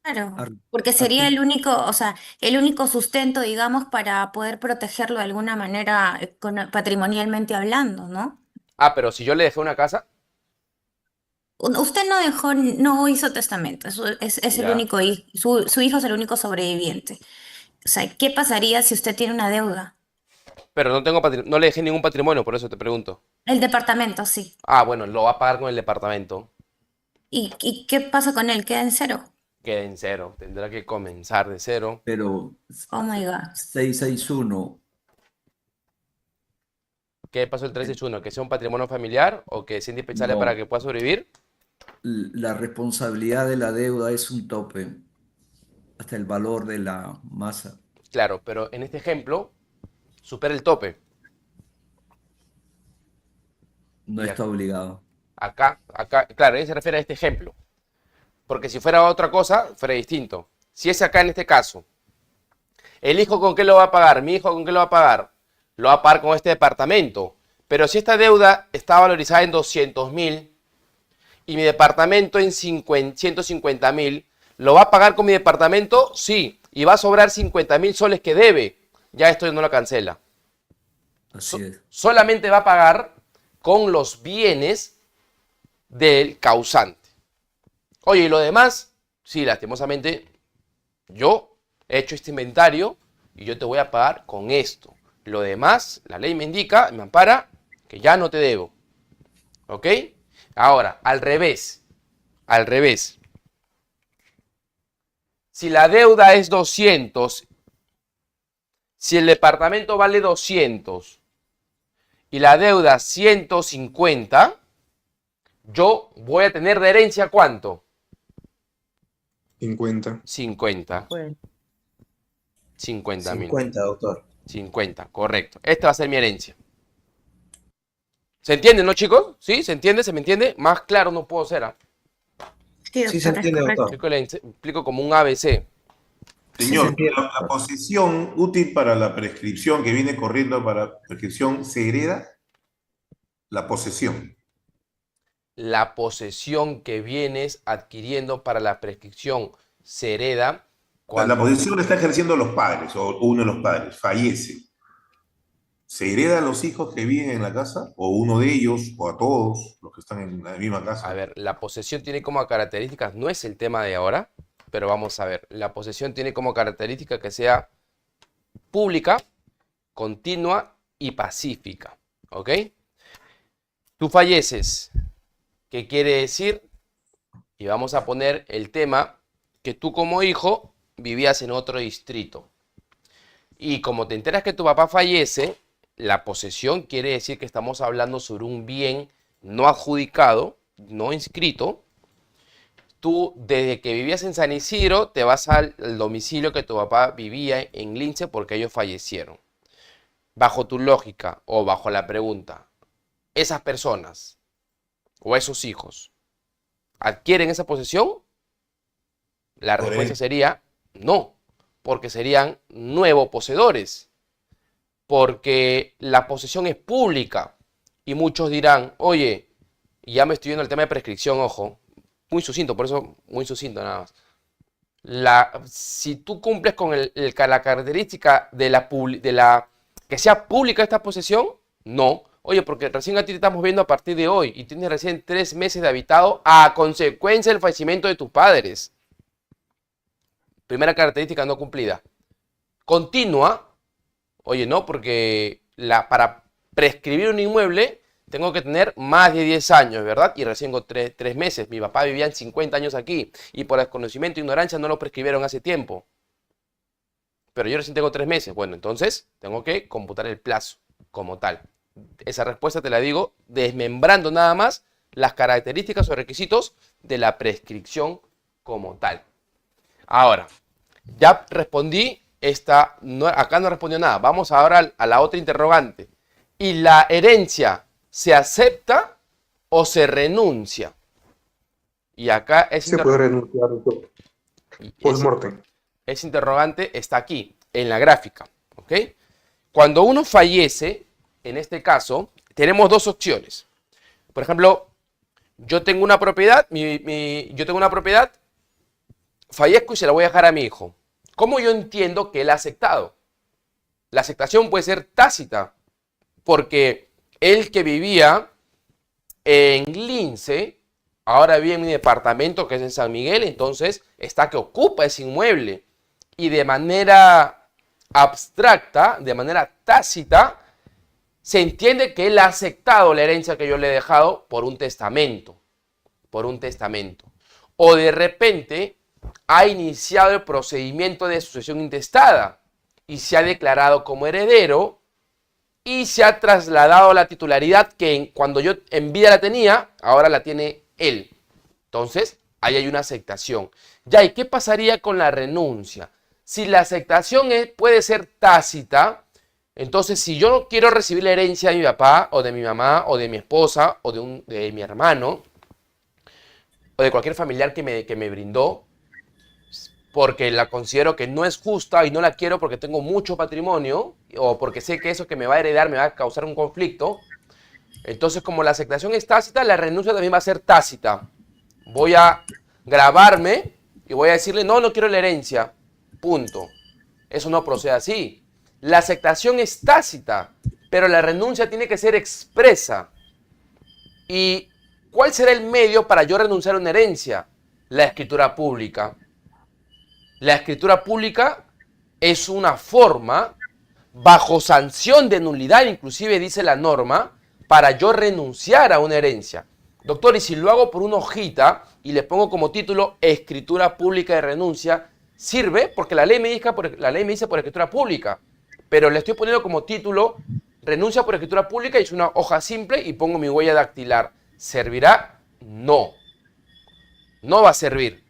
claro, Ar- porque sería Artículo. el único, o sea, el único sustento, digamos, para poder protegerlo de alguna manera patrimonialmente hablando, ¿no? Ah, pero si yo le dejé una casa, Usted no dejó, no hizo testamento, es el ya. único hijo, su hijo es el único sobreviviente. O sea, ¿qué pasaría si usted tiene una deuda? Pero no tengo no le dejé ningún patrimonio, por eso te pregunto. El departamento, sí. Ah, bueno, lo va a pagar con el departamento. ¿Y qué pasa con él? ¿Queda en cero? Queda en cero. Tendrá que comenzar de cero. Pero Oh my God. 661, ¿Qué pasó el 361? ¿Que sea un patrimonio familiar o que sea indispensable para no. que pueda sobrevivir? La responsabilidad de la deuda es un tope hasta el valor de la masa. Claro, pero en este ejemplo supera el tope. No Y está obligado. acá, claro, él se refiere a este ejemplo. Porque si fuera otra cosa, fuera distinto. Si es acá en este caso, ¿el hijo con qué lo va a pagar? ¿Mi hijo con qué lo va a pagar? Lo va a pagar con este departamento. Pero si esta deuda está valorizada en 200.000 y mi departamento en 150.000, ¿lo va a pagar con mi departamento? Sí. Y va a sobrar 50.000 soles que debe. Ya esto no lo cancela. Así es. Solamente va a pagar con los bienes del causante. Oye, ¿y lo demás? Sí, lastimosamente, yo he hecho este inventario y yo te voy a pagar con esto. Lo demás, la ley me indica, me ampara, que ya no te debo. ¿Ok? Ahora, al revés. Al revés. Si la deuda es 200, si el departamento vale 200 y la deuda 150, yo voy a tener de herencia ¿cuánto? 50. 50. 50.000. 50, doctor. 50, correcto. Esta va a ser mi herencia. ¿Se entiende, no, chicos? ¿Sí? ¿Se entiende? ¿Se me entiende? Más claro no puedo ser. Sí, Sí se doctor, es entiende, correcto. doctor. Explico como un ABC. Señor, la posesión útil para la prescripción que viene corriendo para prescripción, ¿se hereda? La posesión. La posesión que vienes adquiriendo para la prescripción se hereda La posesión la está ejerciendo los padres o uno de los padres, fallece. ¿Se hereda a los hijos que viven en la casa? ¿O uno de ellos? ¿O a todos los que están en la misma casa? A ver, la posesión tiene como características, no es el tema de ahora, pero vamos a ver. La posesión tiene como característica que sea pública, continua y pacífica. ¿Ok? Tú falleces. ¿Qué quiere decir? Y vamos a poner el tema que tú como hijo vivías en otro distrito. Y como te enteras que tu papá fallece, la posesión quiere decir que estamos hablando sobre un bien no adjudicado, no inscrito. Tú, desde que vivías en San Isidro, te vas al domicilio que tu papá vivía en Lince porque ellos fallecieron. Bajo tu lógica o bajo la pregunta, ¿esas personas o esos hijos adquieren esa posesión? La respuesta sería no, porque serían nuevos poseedores. Porque la posesión es pública. Y muchos dirán, oye, ya me estoy viendo el tema de prescripción, ojo. Muy sucinto, por eso muy sucinto nada más. Si tú cumples con la característica de que sea pública esta posesión, no. Oye, porque recién a ti te estamos viendo a partir de hoy y tienes recién 3 meses de habitado a consecuencia del fallecimiento de tus padres. Primera característica no cumplida. Continua. Oye, no, porque para prescribir un inmueble tengo que tener más de 10 años, ¿verdad? Y recién con 3 meses. Mi papá vivía en 50 años aquí y por desconocimiento e ignorancia no lo prescribieron hace tiempo. Pero yo recién tengo 3 meses. Bueno, entonces tengo que computar el plazo como tal. Esa respuesta te la digo desmembrando nada más las características o requisitos de la prescripción como tal. Ahora, ya respondí acá no respondió nada. Vamos ahora a la otra interrogante. ¿Y la herencia se acepta o se renuncia? Y acá se puede renunciar, doctor. Post-mortem. Ese interrogante está aquí, en la gráfica. ¿Ok? Cuando uno fallece, en este caso, tenemos 2 opciones. Por ejemplo, yo tengo una propiedad, fallezco y se la voy a dejar a mi hijo. ¿Cómo yo entiendo que él ha aceptado? La aceptación puede ser tácita, porque él que vivía en Lince, ahora vive en mi departamento que es en San Miguel, entonces está que ocupa ese inmueble. Y de manera abstracta, de manera tácita, se entiende que él ha aceptado la herencia que yo le he dejado por un testamento. Por un testamento. O de repente ha iniciado el procedimiento de sucesión intestada y se ha declarado como heredero y se ha trasladado la titularidad que cuando yo en vida la tenía, ahora la tiene él. Entonces, ahí hay una aceptación. Ya, ¿y qué pasaría con la renuncia? Si la aceptación puede ser tácita, entonces si yo no quiero recibir la herencia de mi papá o de mi mamá o de mi esposa o de mi hermano o de cualquier familiar que me brindó, porque la considero que no es justa y no la quiero porque tengo mucho patrimonio o porque sé que eso que me va a heredar me va a causar un conflicto, entonces como la aceptación es tácita, la renuncia también va a ser tácita. Voy a grabarme y voy a decirle, no quiero la herencia, punto. Eso no procede así. La aceptación es tácita, pero la renuncia tiene que ser expresa. ¿Y cuál será el medio para yo renunciar a una herencia? La escritura pública. La escritura pública es una forma, bajo sanción de nulidad, inclusive dice la norma, para yo renunciar a una herencia. Doctor, y si lo hago por una hojita y le pongo como título escritura pública de renuncia, ¿sirve? Porque la ley me dice por escritura pública, pero le estoy poniendo como título renuncia por escritura pública y es una hoja simple y pongo mi huella dactilar. ¿Servirá? No. No va a servir.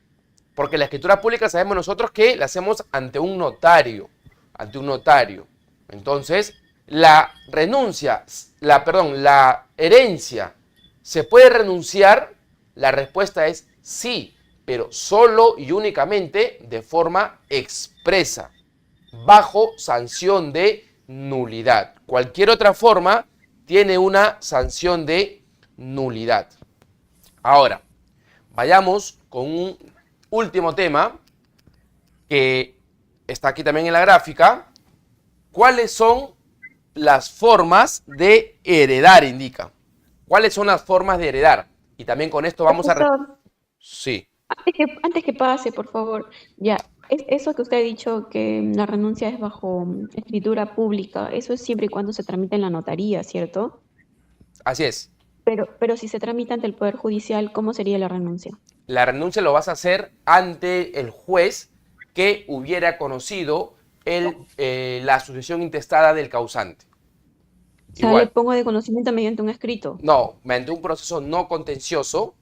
Porque la escritura pública sabemos nosotros que la hacemos ante un notario. Ante un notario. Entonces, la herencia, ¿se puede renunciar? La respuesta es sí, pero solo y únicamente de forma expresa, bajo sanción de nulidad. Cualquier otra forma tiene una sanción de nulidad. Ahora, vayamos con un último tema que está aquí también en la gráfica. ¿Cuáles son las formas de heredar? Indica. ¿Cuáles son las formas de heredar? Y también con esto vamos Profesor, Sí. antes que pase, por favor, ya, Eso que usted ha dicho que la renuncia es bajo escritura pública, eso es siempre y cuando se tramita en la notaría, ¿cierto? Así es. Pero si se tramita ante el Poder Judicial, ¿cómo sería la renuncia? La renuncia lo vas a hacer ante el juez que hubiera conocido la sucesión intestada del causante. O sea, le pongo de conocimiento mediante un escrito. No, mediante un proceso no contencioso,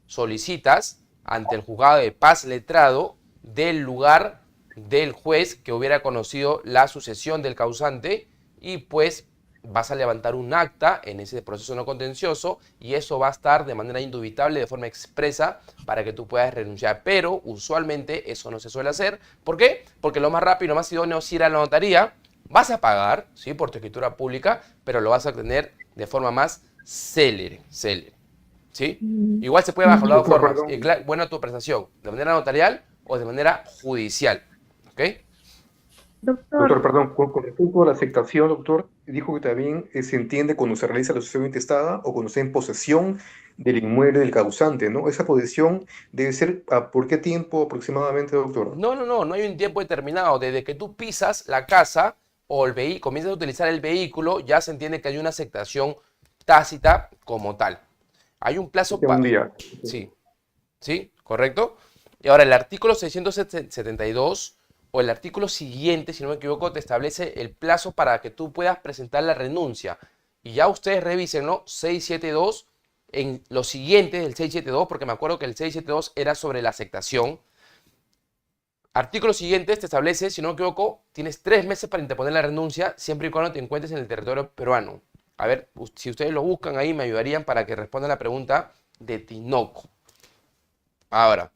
solicitas ante el juzgado de paz letrado del lugar del juez que hubiera conocido la sucesión del causante y pues vas a levantar un acta en ese proceso no contencioso y eso va a estar de manera indubitable, de forma expresa, para que tú puedas renunciar. Pero usualmente eso no se suele hacer. ¿Por qué? Porque lo más rápido y lo más idóneo es ir a la notaría. Vas a pagar, ¿sí?, por tu escritura pública, pero lo vas a tener de forma más célere. ¿Sí? Igual se puede bajar las dos formas. Buena tu prestación, de manera notarial o de manera judicial. ¿Ok? Doctor, perdón, con respecto a la aceptación, doctor, dijo que también se entiende cuando se realiza la sucesión intestada o cuando se en posesión del inmueble del causante, ¿no? Esa posesión debe ser, ¿por qué tiempo aproximadamente, doctor? No hay un tiempo determinado. Desde que tú pisas la casa o el vehículo, comienzas a utilizar el vehículo, ya se entiende que hay una aceptación tácita como tal. Hay un plazo para... Un día. Sí, correcto. Y ahora el artículo 672 o el artículo siguiente, si no me equivoco, te establece el plazo para que tú puedas presentar la renuncia. Y ya ustedes revísenlo, 672, en lo siguiente del 672, porque me acuerdo que el 672 era sobre la aceptación. Artículos siguientes te establece, si no me equivoco, tienes 3 meses para interponer la renuncia, siempre y cuando te encuentres en el territorio peruano. A ver, si ustedes lo buscan ahí, me ayudarían para que respondan la pregunta de Tinoco. Ahora,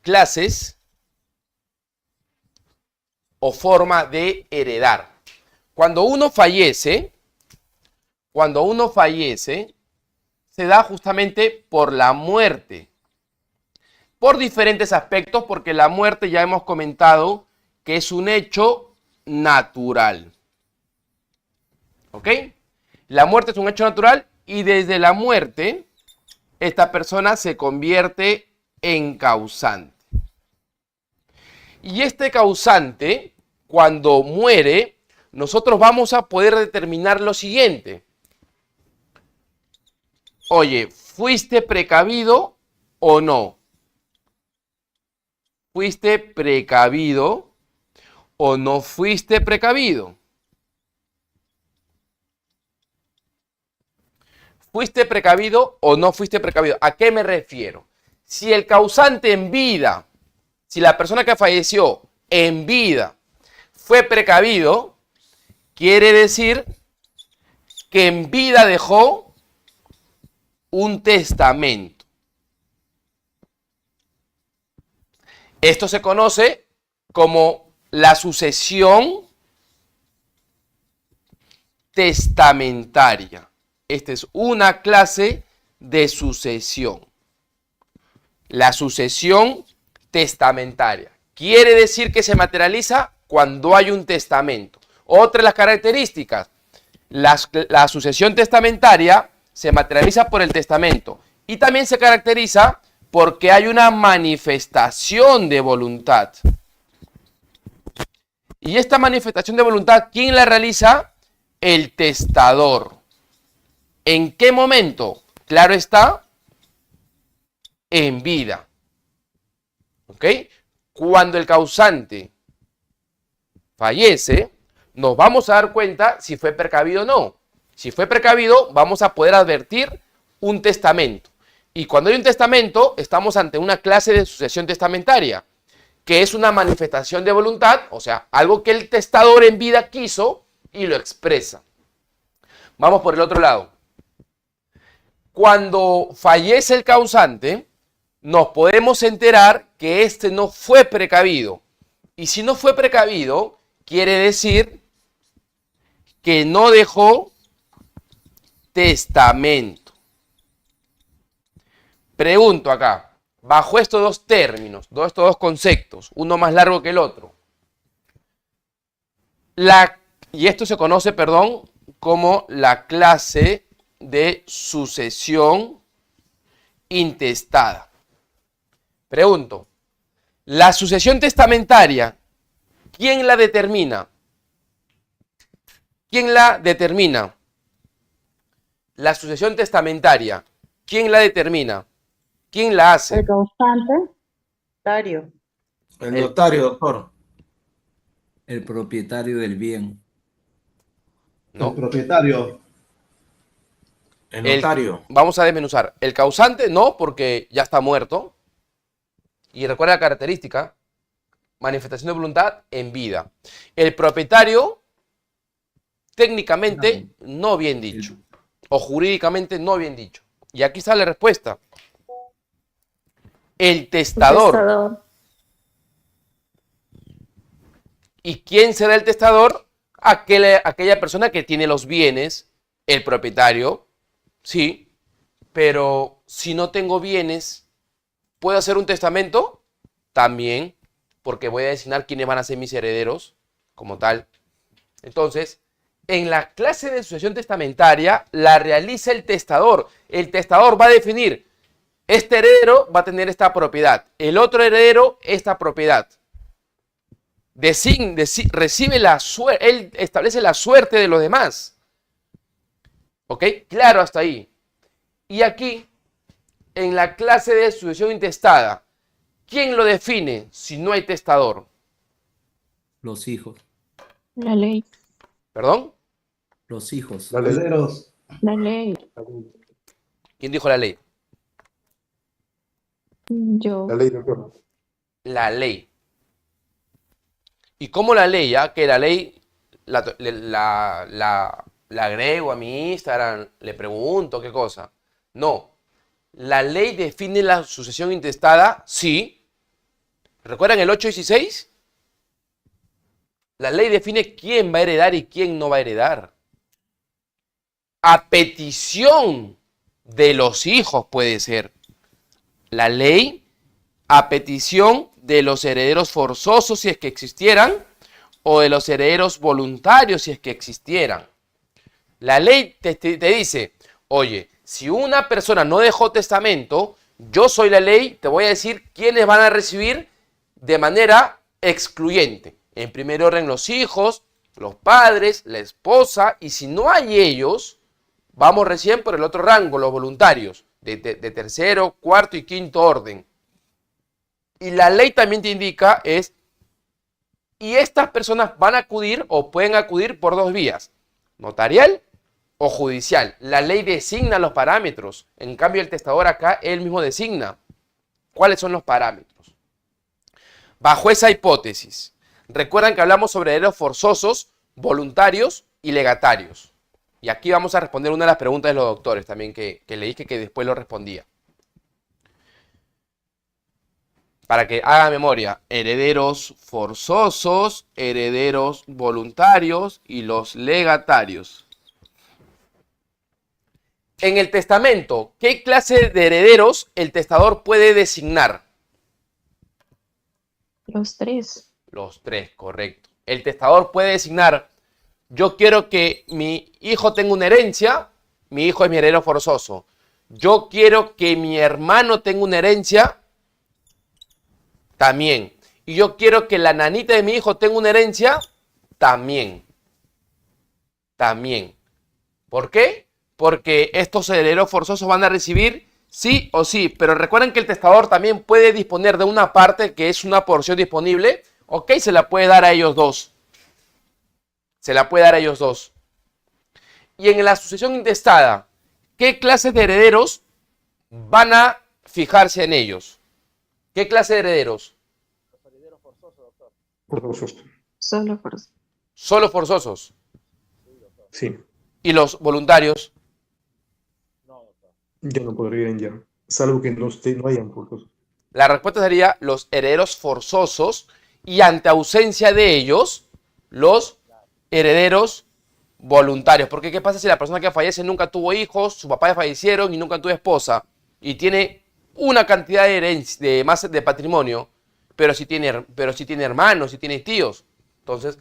clases o forma de heredar. Cuando uno fallece, se da justamente por la muerte. Por diferentes aspectos, porque la muerte ya hemos comentado que es un hecho natural. ¿Ok? La muerte es un hecho natural y desde la muerte esta persona se convierte en causante. Y este causante, cuando muere, nosotros vamos a poder determinar lo siguiente. Oye, ¿fuiste precavido o no? ¿Fuiste precavido o no fuiste precavido? ¿Fuiste precavido o no fuiste precavido? ¿A qué me refiero? Si el causante en vida, si la persona que falleció en vida fue precavido, quiere decir que en vida dejó un testamento. Esto se conoce como la sucesión testamentaria. Esta es una clase de sucesión. La sucesión testamentaria. Quiere decir que se materializa cuando hay un testamento. Otra de las características, la sucesión testamentaria se materializa por el testamento y también se caracteriza porque hay una manifestación de voluntad. Y esta manifestación de voluntad, ¿quién la realiza? El testador. ¿En qué momento? Claro está, en vida. ¿Ok? Cuando el causante fallece, nos vamos a dar cuenta si fue precavido o no. Si fue precavido, vamos a poder advertir un testamento. Y cuando hay un testamento, estamos ante una clase de sucesión testamentaria, que es una manifestación de voluntad, o sea, algo que el testador en vida quiso y lo expresa. Vamos por el otro lado. Cuando fallece el causante, nos podemos enterar que este no fue precavido. Y si no fue precavido, quiere decir que no dejó testamento. Pregunto acá, bajo estos dos términos, estos dos conceptos, uno más largo que el otro. Y esto se conoce, como la clase de sucesión intestada. Pregunto, La sucesión testamentaria, ¿quién la determina? ¿Quién la determina? La sucesión testamentaria, ¿quién la determina? ¿Quién la hace? El causante. Notario. El notario, doctor. El propietario del bien. ¿No? El propietario. El notario. Vamos a desmenuzar. El causante no, porque ya está muerto. Y recuerda la característica, manifestación de voluntad en vida. El propietario, técnicamente no bien dicho. O jurídicamente no bien dicho. Y aquí sale la respuesta. El testador. ¿Y quién será el testador? Aquella persona que tiene los bienes, el propietario, sí, pero si no tengo bienes, ¿puedo hacer un testamento? También, porque voy a designar quiénes van a ser mis herederos, como tal. Entonces, en la clase de sucesión testamentaria la realiza el testador. El testador va a definir, este heredero va a tener esta propiedad, el otro heredero esta propiedad. Recibe la suerte, él establece la suerte de los demás. ¿Ok? Claro, hasta ahí. Y aquí, en la clase de sucesión intestada, ¿quién lo define si no hay testador? Los hijos. La ley. ¿Perdón? Los hijos. Los herederos. La ley. ¿Quién dijo la ley? Yo. La ley, doctor. La ley. ¿Y cómo la ley? Ya que la ley la agrego a mi Instagram, le pregunto qué cosa. No. La ley define la sucesión intestada, sí. ¿Recuerdan el 816? La ley define quién va a heredar y quién no va a heredar. A petición de los hijos puede ser. La ley a petición de los herederos forzosos si es que existieran o de los herederos voluntarios si es que existieran. La ley te dice, oye, si una persona no dejó testamento, yo soy la ley, te voy a decir quiénes van a recibir de manera excluyente. En primer orden los hijos, los padres, la esposa, y si no hay ellos, vamos recién por el otro rango, los voluntarios, de tercero, cuarto y quinto orden. Y la ley también te indica y estas personas van a acudir o pueden acudir por dos vías, notarial o judicial. La ley designa los parámetros, en cambio el testador acá él mismo designa cuáles son los parámetros. Bajo esa hipótesis, recuerdan que hablamos sobre herederos forzosos, voluntarios y legatarios. Y aquí vamos a responder una de las preguntas de los doctores también que le dije que después lo respondía. Para que haga memoria, herederos forzosos, herederos voluntarios y los legatarios. En el testamento, ¿qué clase de herederos el testador puede designar? Los tres. Los tres, correcto. El testador puede designar, yo quiero que mi hijo tenga una herencia, mi hijo es mi heredero forzoso. Yo quiero que mi hermano tenga una herencia, también. Y yo quiero que la nanita de mi hijo tenga una herencia, también. También. ¿Por qué? Porque estos herederos forzosos van a recibir sí o sí. Pero recuerden que el testador también puede disponer de una parte que es una porción disponible. Ok, se la puede dar a ellos dos. Se la puede dar a ellos dos. Y en la sucesión intestada, ¿qué clases de herederos van a fijarse en ellos? ¿Qué clase de herederos? Los herederos forzosos, doctor. Forzosos. Solo forzosos. ¿Solo forzosos? Sí. ¿Y los voluntarios? No, doctor. Ya no podrían ya, salvo que no hayan forzosos. La respuesta sería los herederos forzosos y ante ausencia de ellos, los herederos voluntarios. Porque ¿qué pasa si la persona que fallece nunca tuvo hijos, sus papás fallecieron y nunca tuvo esposa y tiene una cantidad de herencia, de patrimonio, pero si tiene hermanos, si tiene tíos? Entonces,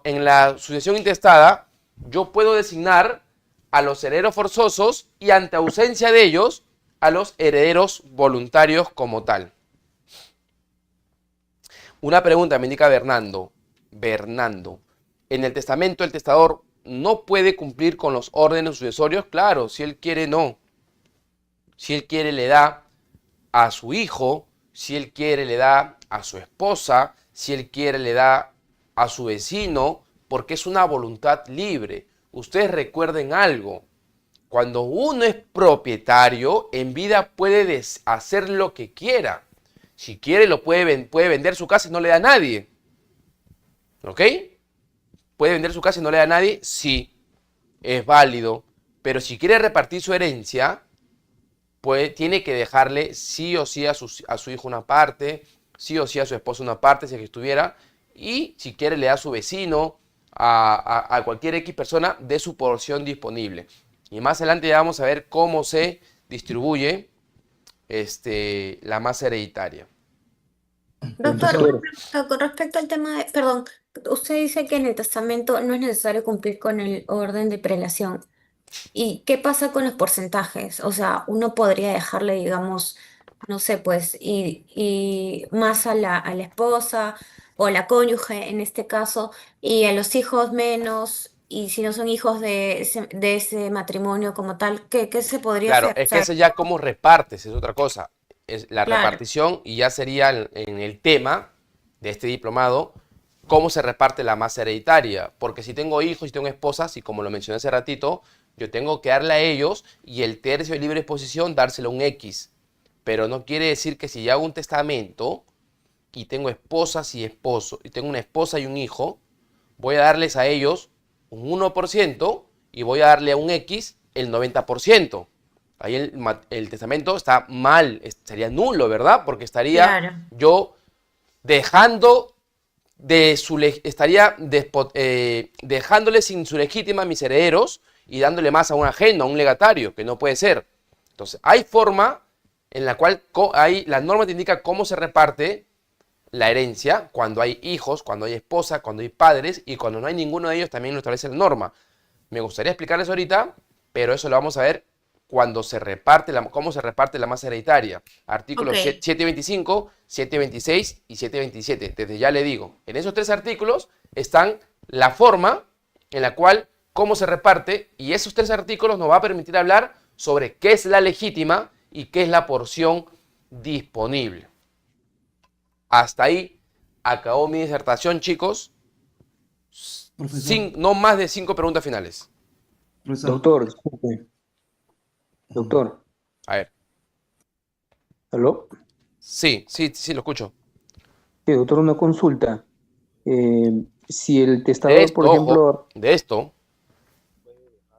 en la sucesión intestada, yo puedo designar a los herederos forzosos y ante ausencia de ellos, a los herederos voluntarios como tal. Una pregunta me indica Bernardo. En el testamento el testador no puede cumplir con los órdenes sucesorios. Claro, si él quiere, no. Si él quiere, le da a su hijo. Si él quiere, le da a su esposa. Si él quiere, le da a su vecino, porque es una voluntad libre. Ustedes recuerden algo. Cuando uno es propietario, en vida puede hacer lo que quiera. Si quiere, puede vender su casa y no le da a nadie. ¿Ok? ¿Puede vender su casa y no le da a nadie? Sí, es válido. Pero si quiere repartir su herencia, pues tiene que dejarle sí o sí a su hijo una parte, sí o sí a su esposa una parte, si es que estuviera. Y si quiere, le da a su vecino, a cualquier X persona de su porción disponible. Y más adelante ya vamos a ver cómo se distribuye la masa hereditaria. Doctor, con respecto al tema de, perdón, usted dice que en el testamento no es necesario cumplir con el orden de prelación. ¿Y qué pasa con los porcentajes? O sea, uno podría dejarle, digamos, no sé, pues, y más a la esposa o a la cónyuge en este caso, y a los hijos menos, y si no son hijos de ese matrimonio como tal, ¿qué se podría Claro, hacer? es que eso ya cómo repartes, es otra cosa. Es la Claro. repartición y ya sería en el tema de este diplomado, cómo se reparte la masa hereditaria. Porque si tengo hijos y tengo esposas, y como lo mencioné hace ratito, yo tengo que darle a ellos y el tercio de libre disposición dárselo a un X. Pero no quiere decir que si yo hago un testamento y tengo esposas y esposo, y tengo una esposa y un hijo, voy a darles a ellos un 1% y voy a darle a un X el 90%. Ahí el testamento está mal, sería nulo, ¿verdad? Porque estaría Claro. yo dejando dejándole sin su legítima a mis herederos y dándole más a un ajeno, a un legatario, que no puede ser. Entonces, hay forma en la cual la norma te indica cómo se reparte la herencia cuando hay hijos, cuando hay esposa, cuando hay padres y cuando no hay ninguno de ellos también lo establece la norma. Me gustaría explicarles ahorita, pero eso lo vamos a ver cuando se reparte cómo se reparte la masa hereditaria. Artículos 725, 726 y 727. Desde ya le digo, en esos 3 artículos están la forma en la cual cómo se reparte y esos 3 artículos nos va a permitir hablar sobre qué es la legítima y qué es la porción disponible. Hasta ahí acabó mi disertación, chicos. No más de 5 preguntas finales. Doctor, disculpe. Doctor. A ver. ¿Aló? Sí, lo escucho. Sí, doctor, una consulta. Si el testador, por ejemplo...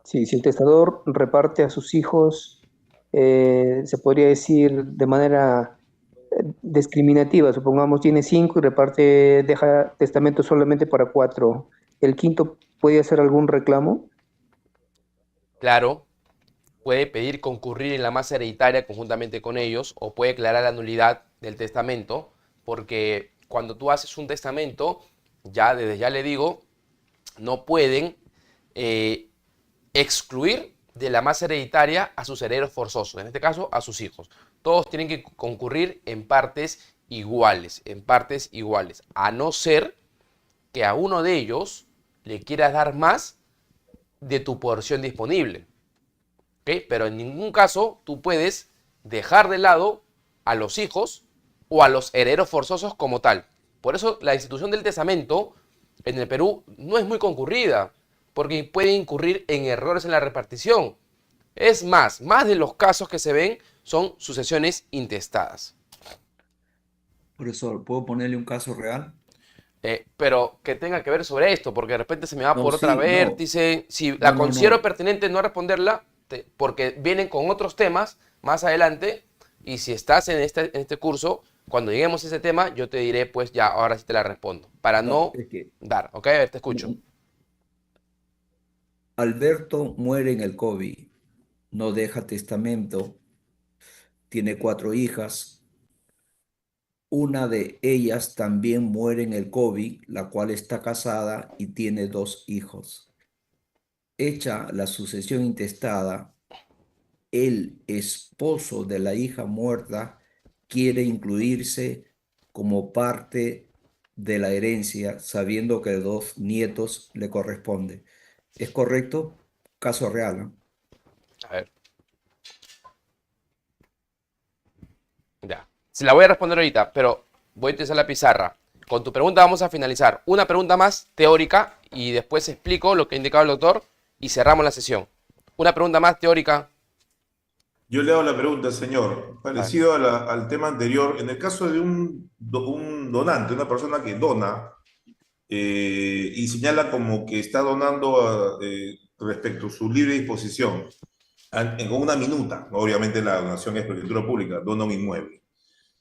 Sí, si el testador reparte a sus hijos, se podría decir de manera discriminativa, supongamos tiene 5 y deja testamento solamente para 4. ¿El quinto puede hacer algún reclamo? Claro, puede pedir concurrir en la masa hereditaria conjuntamente con ellos o puede declarar la nulidad del testamento, porque cuando tú haces un testamento, desde ya le digo, no pueden excluir de la masa hereditaria a sus herederos forzosos, en este caso a sus hijos. Todos tienen que concurrir en partes iguales, a no ser que a uno de ellos le quieras dar más de tu porción disponible. ¿Okay? Pero en ningún caso tú puedes dejar de lado a los hijos o a los herederos forzosos como tal. Por eso la institución del testamento en el Perú no es muy concurrida, porque puede incurrir en errores en la repartición. Es más de los casos que se ven son sucesiones intestadas. Profesor, ¿puedo ponerle un caso real? Pero que tenga que ver sobre esto, porque de repente se me va por otra vértice. Si la considero pertinente no responderla, porque vienen con otros temas más adelante, y si estás en este curso, cuando lleguemos a ese tema, yo te diré, pues ya, ahora sí te la respondo, para no dar, ¿ok? A ver, te escucho. Alberto muere en el COVID, no deja testamento, tiene 4 hijas, una de ellas también muere en el COVID, la cual está casada y tiene 2 hijos. Hecha la sucesión intestada, el esposo de la hija muerta quiere incluirse como parte de la herencia sabiendo que 2 nietos le corresponde. ¿Es correcto? Caso real, ¿no? A ver. Ya. Se la voy a responder ahorita, pero voy a utilizar la pizarra. Con tu pregunta vamos a finalizar. Una pregunta más teórica y después explico lo que ha indicado el doctor y cerramos la sesión. Una pregunta más teórica. Yo le hago la pregunta, señor, parecido al tema anterior. En el caso de un donante, una persona que dona y señala como que está donando respecto a su libre disposición, con una minuta, obviamente la donación es por escritura pública, dona un inmueble.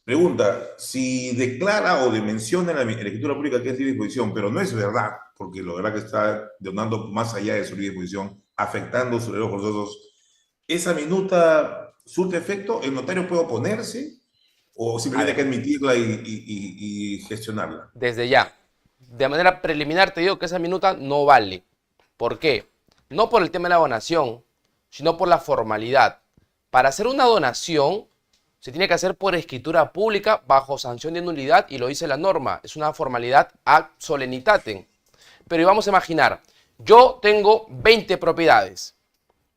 Pregunta, si declara o menciona en la escritura pública que es libre disposición, pero no es verdad, porque lo verdad que está donando más allá de su libre disposición, afectando sus derechos forzosos, ¿esa minuta surte efecto? ¿El notario puede oponerse? ¿O simplemente hay que admitirla y gestionarla? Desde ya. De manera preliminar te digo que esa minuta no vale. ¿Por qué? No por el tema de la donación, sino por la formalidad. Para hacer una donación se tiene que hacer por escritura pública bajo sanción de nulidad y lo dice la norma. Es una formalidad ad solemnitatem. Pero vamos a imaginar, yo tengo 20 propiedades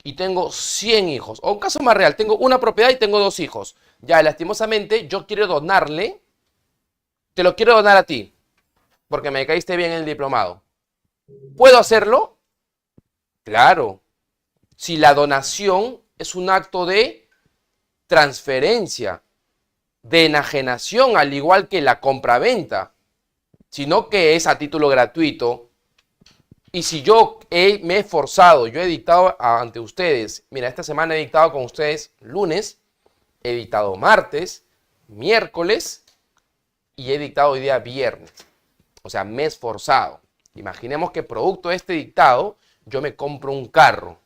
y tengo 100 hijos. O un caso más real, tengo una propiedad y tengo 2 hijos. Ya, lastimosamente, yo quiero donarle, te lo quiero donar a ti, porque me caíste bien en el diplomado. ¿Puedo hacerlo? Claro. Si la donación es un acto de transferencia, de enajenación, al igual que la compraventa, sino que es a título gratuito. Y si yo me he esforzado, yo he dictado ante ustedes, mira, esta semana he dictado con ustedes lunes, he dictado martes, miércoles y he dictado hoy día viernes. O sea, me he esforzado. Imaginemos que producto de este dictado, yo me compro un carro.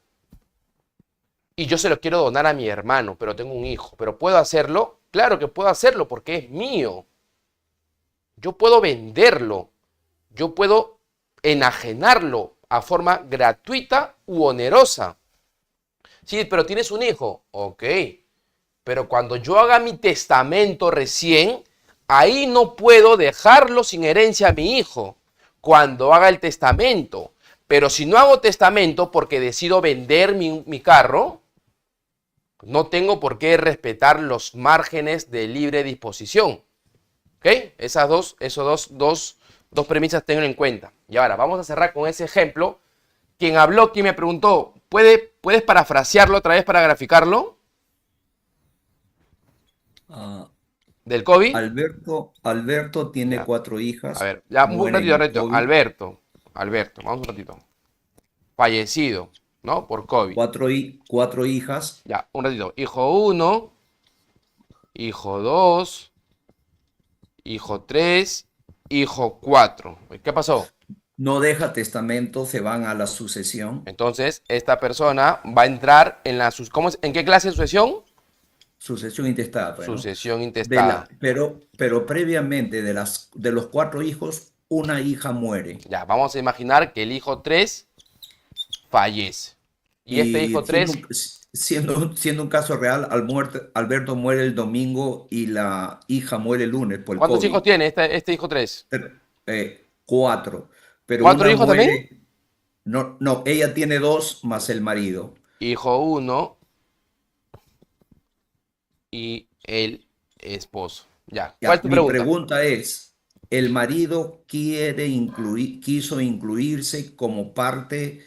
Y yo se lo quiero donar a mi hermano, pero tengo un hijo. ¿Pero puedo hacerlo? Claro que puedo hacerlo porque es mío. Yo puedo venderlo. Yo puedo enajenarlo a forma gratuita u onerosa. Sí, pero tienes un hijo. Ok. Pero cuando yo haga mi testamento recién, ahí no puedo dejarlo sin herencia a mi hijo. Cuando haga el testamento. Pero si no hago testamento porque decido vender mi carro, no tengo por qué respetar los márgenes de libre disposición. ¿Ok? Esos dos premisas tengan en cuenta. Y ahora vamos a cerrar con ese ejemplo. Quien habló, quien me preguntó, ¿puedes parafrasearlo otra vez para graficarlo? ¿Del COVID? Alberto tiene 4 hijas. A ver, ya un mueren ratito, de COVID. Alberto, vamos un ratito. Fallecido, ¿no? Por COVID. 4 hijas. Ya, un ratito. Hijo 1, hijo 2, hijo 3, hijo 4. ¿Qué pasó? No deja testamento, se van a la sucesión. Entonces, esta persona va a entrar en la... ¿En qué clase de sucesión? Sucesión intestada. Pues, sucesión ¿no? intestada. Pero previamente de los 4 hijos, una hija muere. Ya, vamos a imaginar que el hijo 3 fallece. Y este hijo 3... Siendo un caso real, Alberto muere el domingo y la hija muere el lunes por el ¿Cuántos COVID. hijos tiene este hijo 3? 4. Pero 4 una hijos muere, también? No, ella tiene 2 más el marido. Hijo 1 y el esposo. Ya, ¿cuál es tu pregunta? Mi pregunta es, ¿el marido quiso incluirse como parte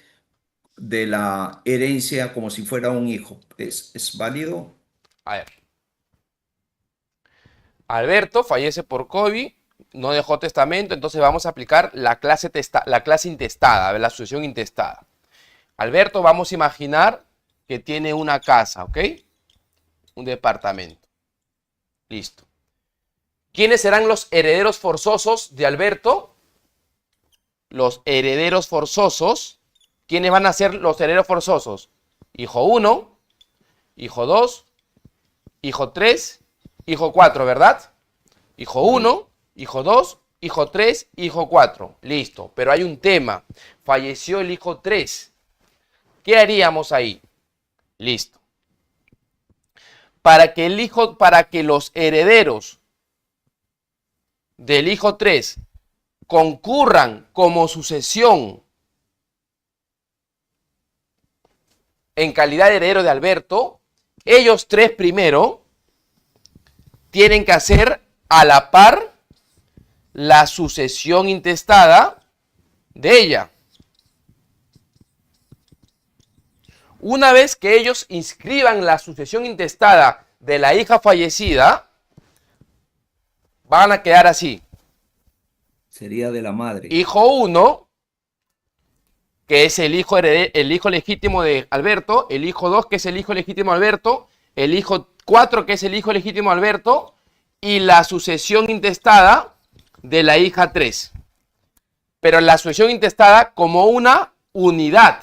de la herencia como si fuera un hijo? ¿Es válido? A ver. Alberto fallece por COVID, no dejó testamento, entonces vamos a aplicar la clase intestada, a ver, la sucesión intestada. Alberto, vamos a imaginar que tiene una casa, ¿ok? Un departamento. Listo. ¿Quiénes serán los herederos forzosos de Alberto? Los herederos forzosos. ¿Quiénes van a ser los herederos forzosos? Hijo 1, hijo 2, hijo 3, hijo 4, ¿verdad? Hijo 1, hijo 2, hijo 3, hijo 4. Listo. Pero hay un tema. Falleció el hijo 3. ¿Qué haríamos ahí? Listo. Para que los herederos del hijo 3 concurran como sucesión en calidad de heredero de Alberto, ellos tres primero tienen que hacer a la par la sucesión intestada de ella. Una vez que ellos inscriban la sucesión intestada de la hija fallecida, van a quedar así. Sería de la madre. Hijo 1, que es el hijo legítimo de Alberto, el hijo 2, que es el hijo legítimo de Alberto, el hijo 4, que es el hijo legítimo de Alberto, y la sucesión intestada de la hija 3. Pero la sucesión intestada como una unidad.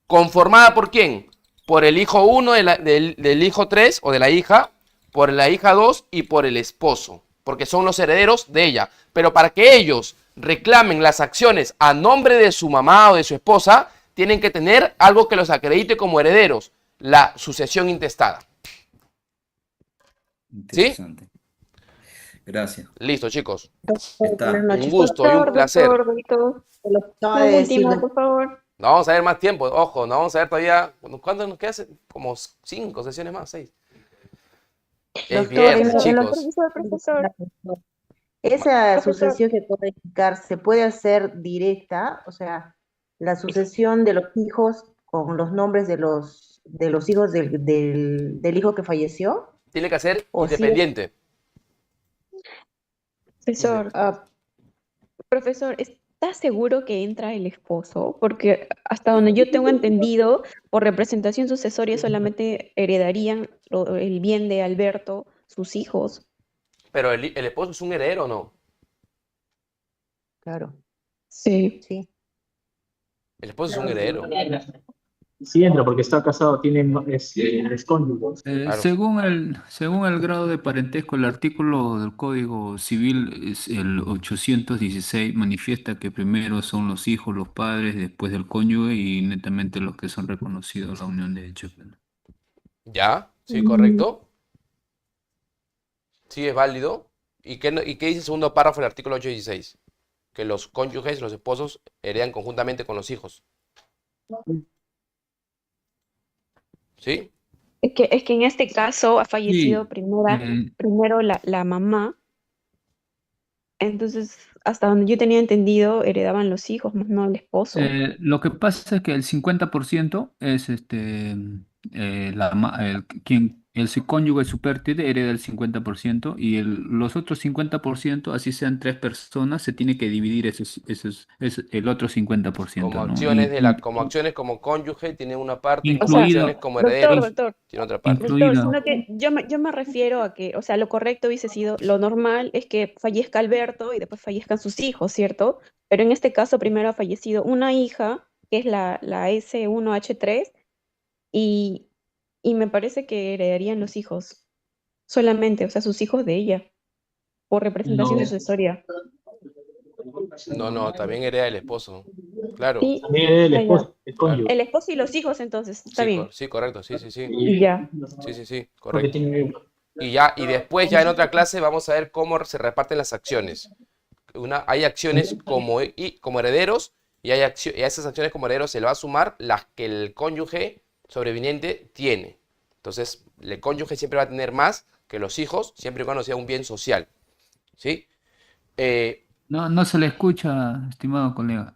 ¿Conformada por quién? Por el hijo 1 del hijo 3 o de la hija, por la hija 2 y por el esposo, porque son los herederos de ella. Pero para que ellos reclamen las acciones a nombre de su mamá o de su esposa, tienen que tener algo que los acredite como herederos, la sucesión intestada. Interesante. ¿Sí? Gracias. Listo, chicos. Está. Un gusto y un placer. Última, por favor. No vamos a ver más tiempo, ojo, no vamos a ver todavía. ¿Cuánto nos queda? Como 5 sesiones más, 6. Es viernes, chicos. Esa sucesión se puede hacer directa, o sea, la sucesión de los hijos con los nombres de los hijos del hijo que falleció. Tiene que ser independiente. Profesor, ¿está seguro que entra el esposo? Porque hasta donde yo tengo entendido, por representación sucesoria solamente heredarían el bien de Alberto, sus hijos. Pero el esposo es un heredero, ¿no? Claro. Sí. El esposo es un heredero. Sí entra porque está casado, es cónyuge. Claro. Según el grado de parentesco, el artículo del Código Civil es el 816, manifiesta que primero son los hijos, los padres, después del cónyuge y netamente los que son reconocidos la unión de hecho. ¿Ya? Sí, correcto. Sí, es válido. ¿Y qué dice el segundo párrafo del artículo 816? Que los cónyuges, los esposos, heredan conjuntamente con los hijos. ¿Sí? Es que en este caso ha fallecido primero la mamá. Entonces, hasta donde yo tenía entendido, heredaban los hijos, más no el esposo. Lo que pasa es que el 50% es el cónyuge supérstite hereda el 50% y los otros 50%, así sean 3 personas, se tiene que dividir el otro 50%. Como ¿no? acciones como acciones como cónyuge tiene una parte y como Incluido- acciones como herederos Doctor, tiene otra parte. doctor, sino que yo me refiero a que, o sea, lo correcto hubiese sido, lo normal es que fallezca Alberto y después fallezcan sus hijos, ¿cierto? Pero en este caso primero ha fallecido una hija, que es la S1H3, y me parece que heredarían los hijos solamente, o sea, sus hijos de ella, por representación No. sucesoria. No, también hereda el esposo. Claro. Sí, También el esposo, el Claro. cónyuge. el esposo y los hijos, entonces, está bien. Sí, correcto, sí. Y ya. Sí, Porque correcto. tiene- Y después ya en otra clase vamos a ver cómo se reparten las acciones. Hay acciones como herederos y a esas acciones como herederos se le va a sumar las que el cónyuge sobreviviente tiene. Entonces, el cónyuge siempre va a tener más que los hijos, siempre y cuando sea un bien social. ¿Sí? No se le escucha, estimado colega.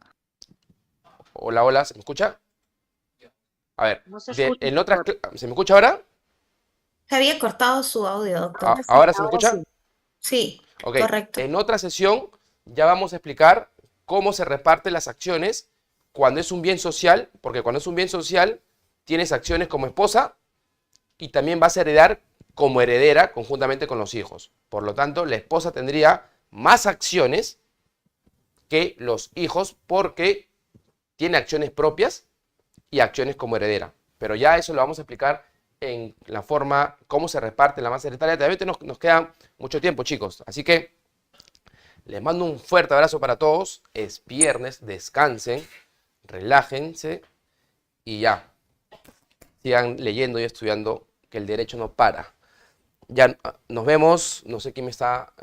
Hola, ¿se me escucha? A ver, No se escucha. ¿se me escucha ahora? Se había cortado su audio, doctor. ¿Ahora se me escucha? Sí, Ok, correcto. en otra sesión ya vamos a explicar cómo se reparten las acciones cuando es un bien social, porque cuando es un bien social tienes acciones como esposa y también vas a heredar como heredera conjuntamente con los hijos. Por lo tanto, la esposa tendría más acciones que los hijos porque tiene acciones propias y acciones como heredera. Pero ya eso lo vamos a explicar en la forma, cómo se reparte la masa hereditaria. Todavía nos queda mucho tiempo, chicos. Así que les mando un fuerte abrazo para todos. Es viernes, descansen, relájense y ya. Sigan leyendo y estudiando, que el derecho no para. Ya nos vemos. No sé quién me está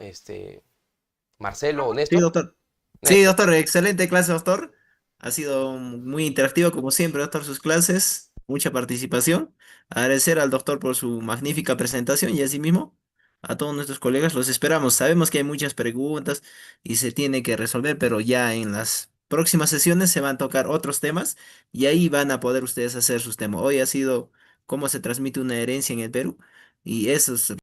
Marcelo o Sí, Néstor. doctor. Sí, Néstor. doctor, excelente clase, doctor. Ha sido muy interactivo, como siempre, doctor, sus clases. Mucha participación. Agradecer al doctor por su magnífica presentación y asimismo a todos nuestros colegas los esperamos. Sabemos que hay muchas preguntas y se tiene que resolver, pero ya en las próximas sesiones se van a tocar otros temas y ahí van a poder ustedes hacer sus temas. Hoy ha sido cómo se transmite una herencia en el Perú y eso es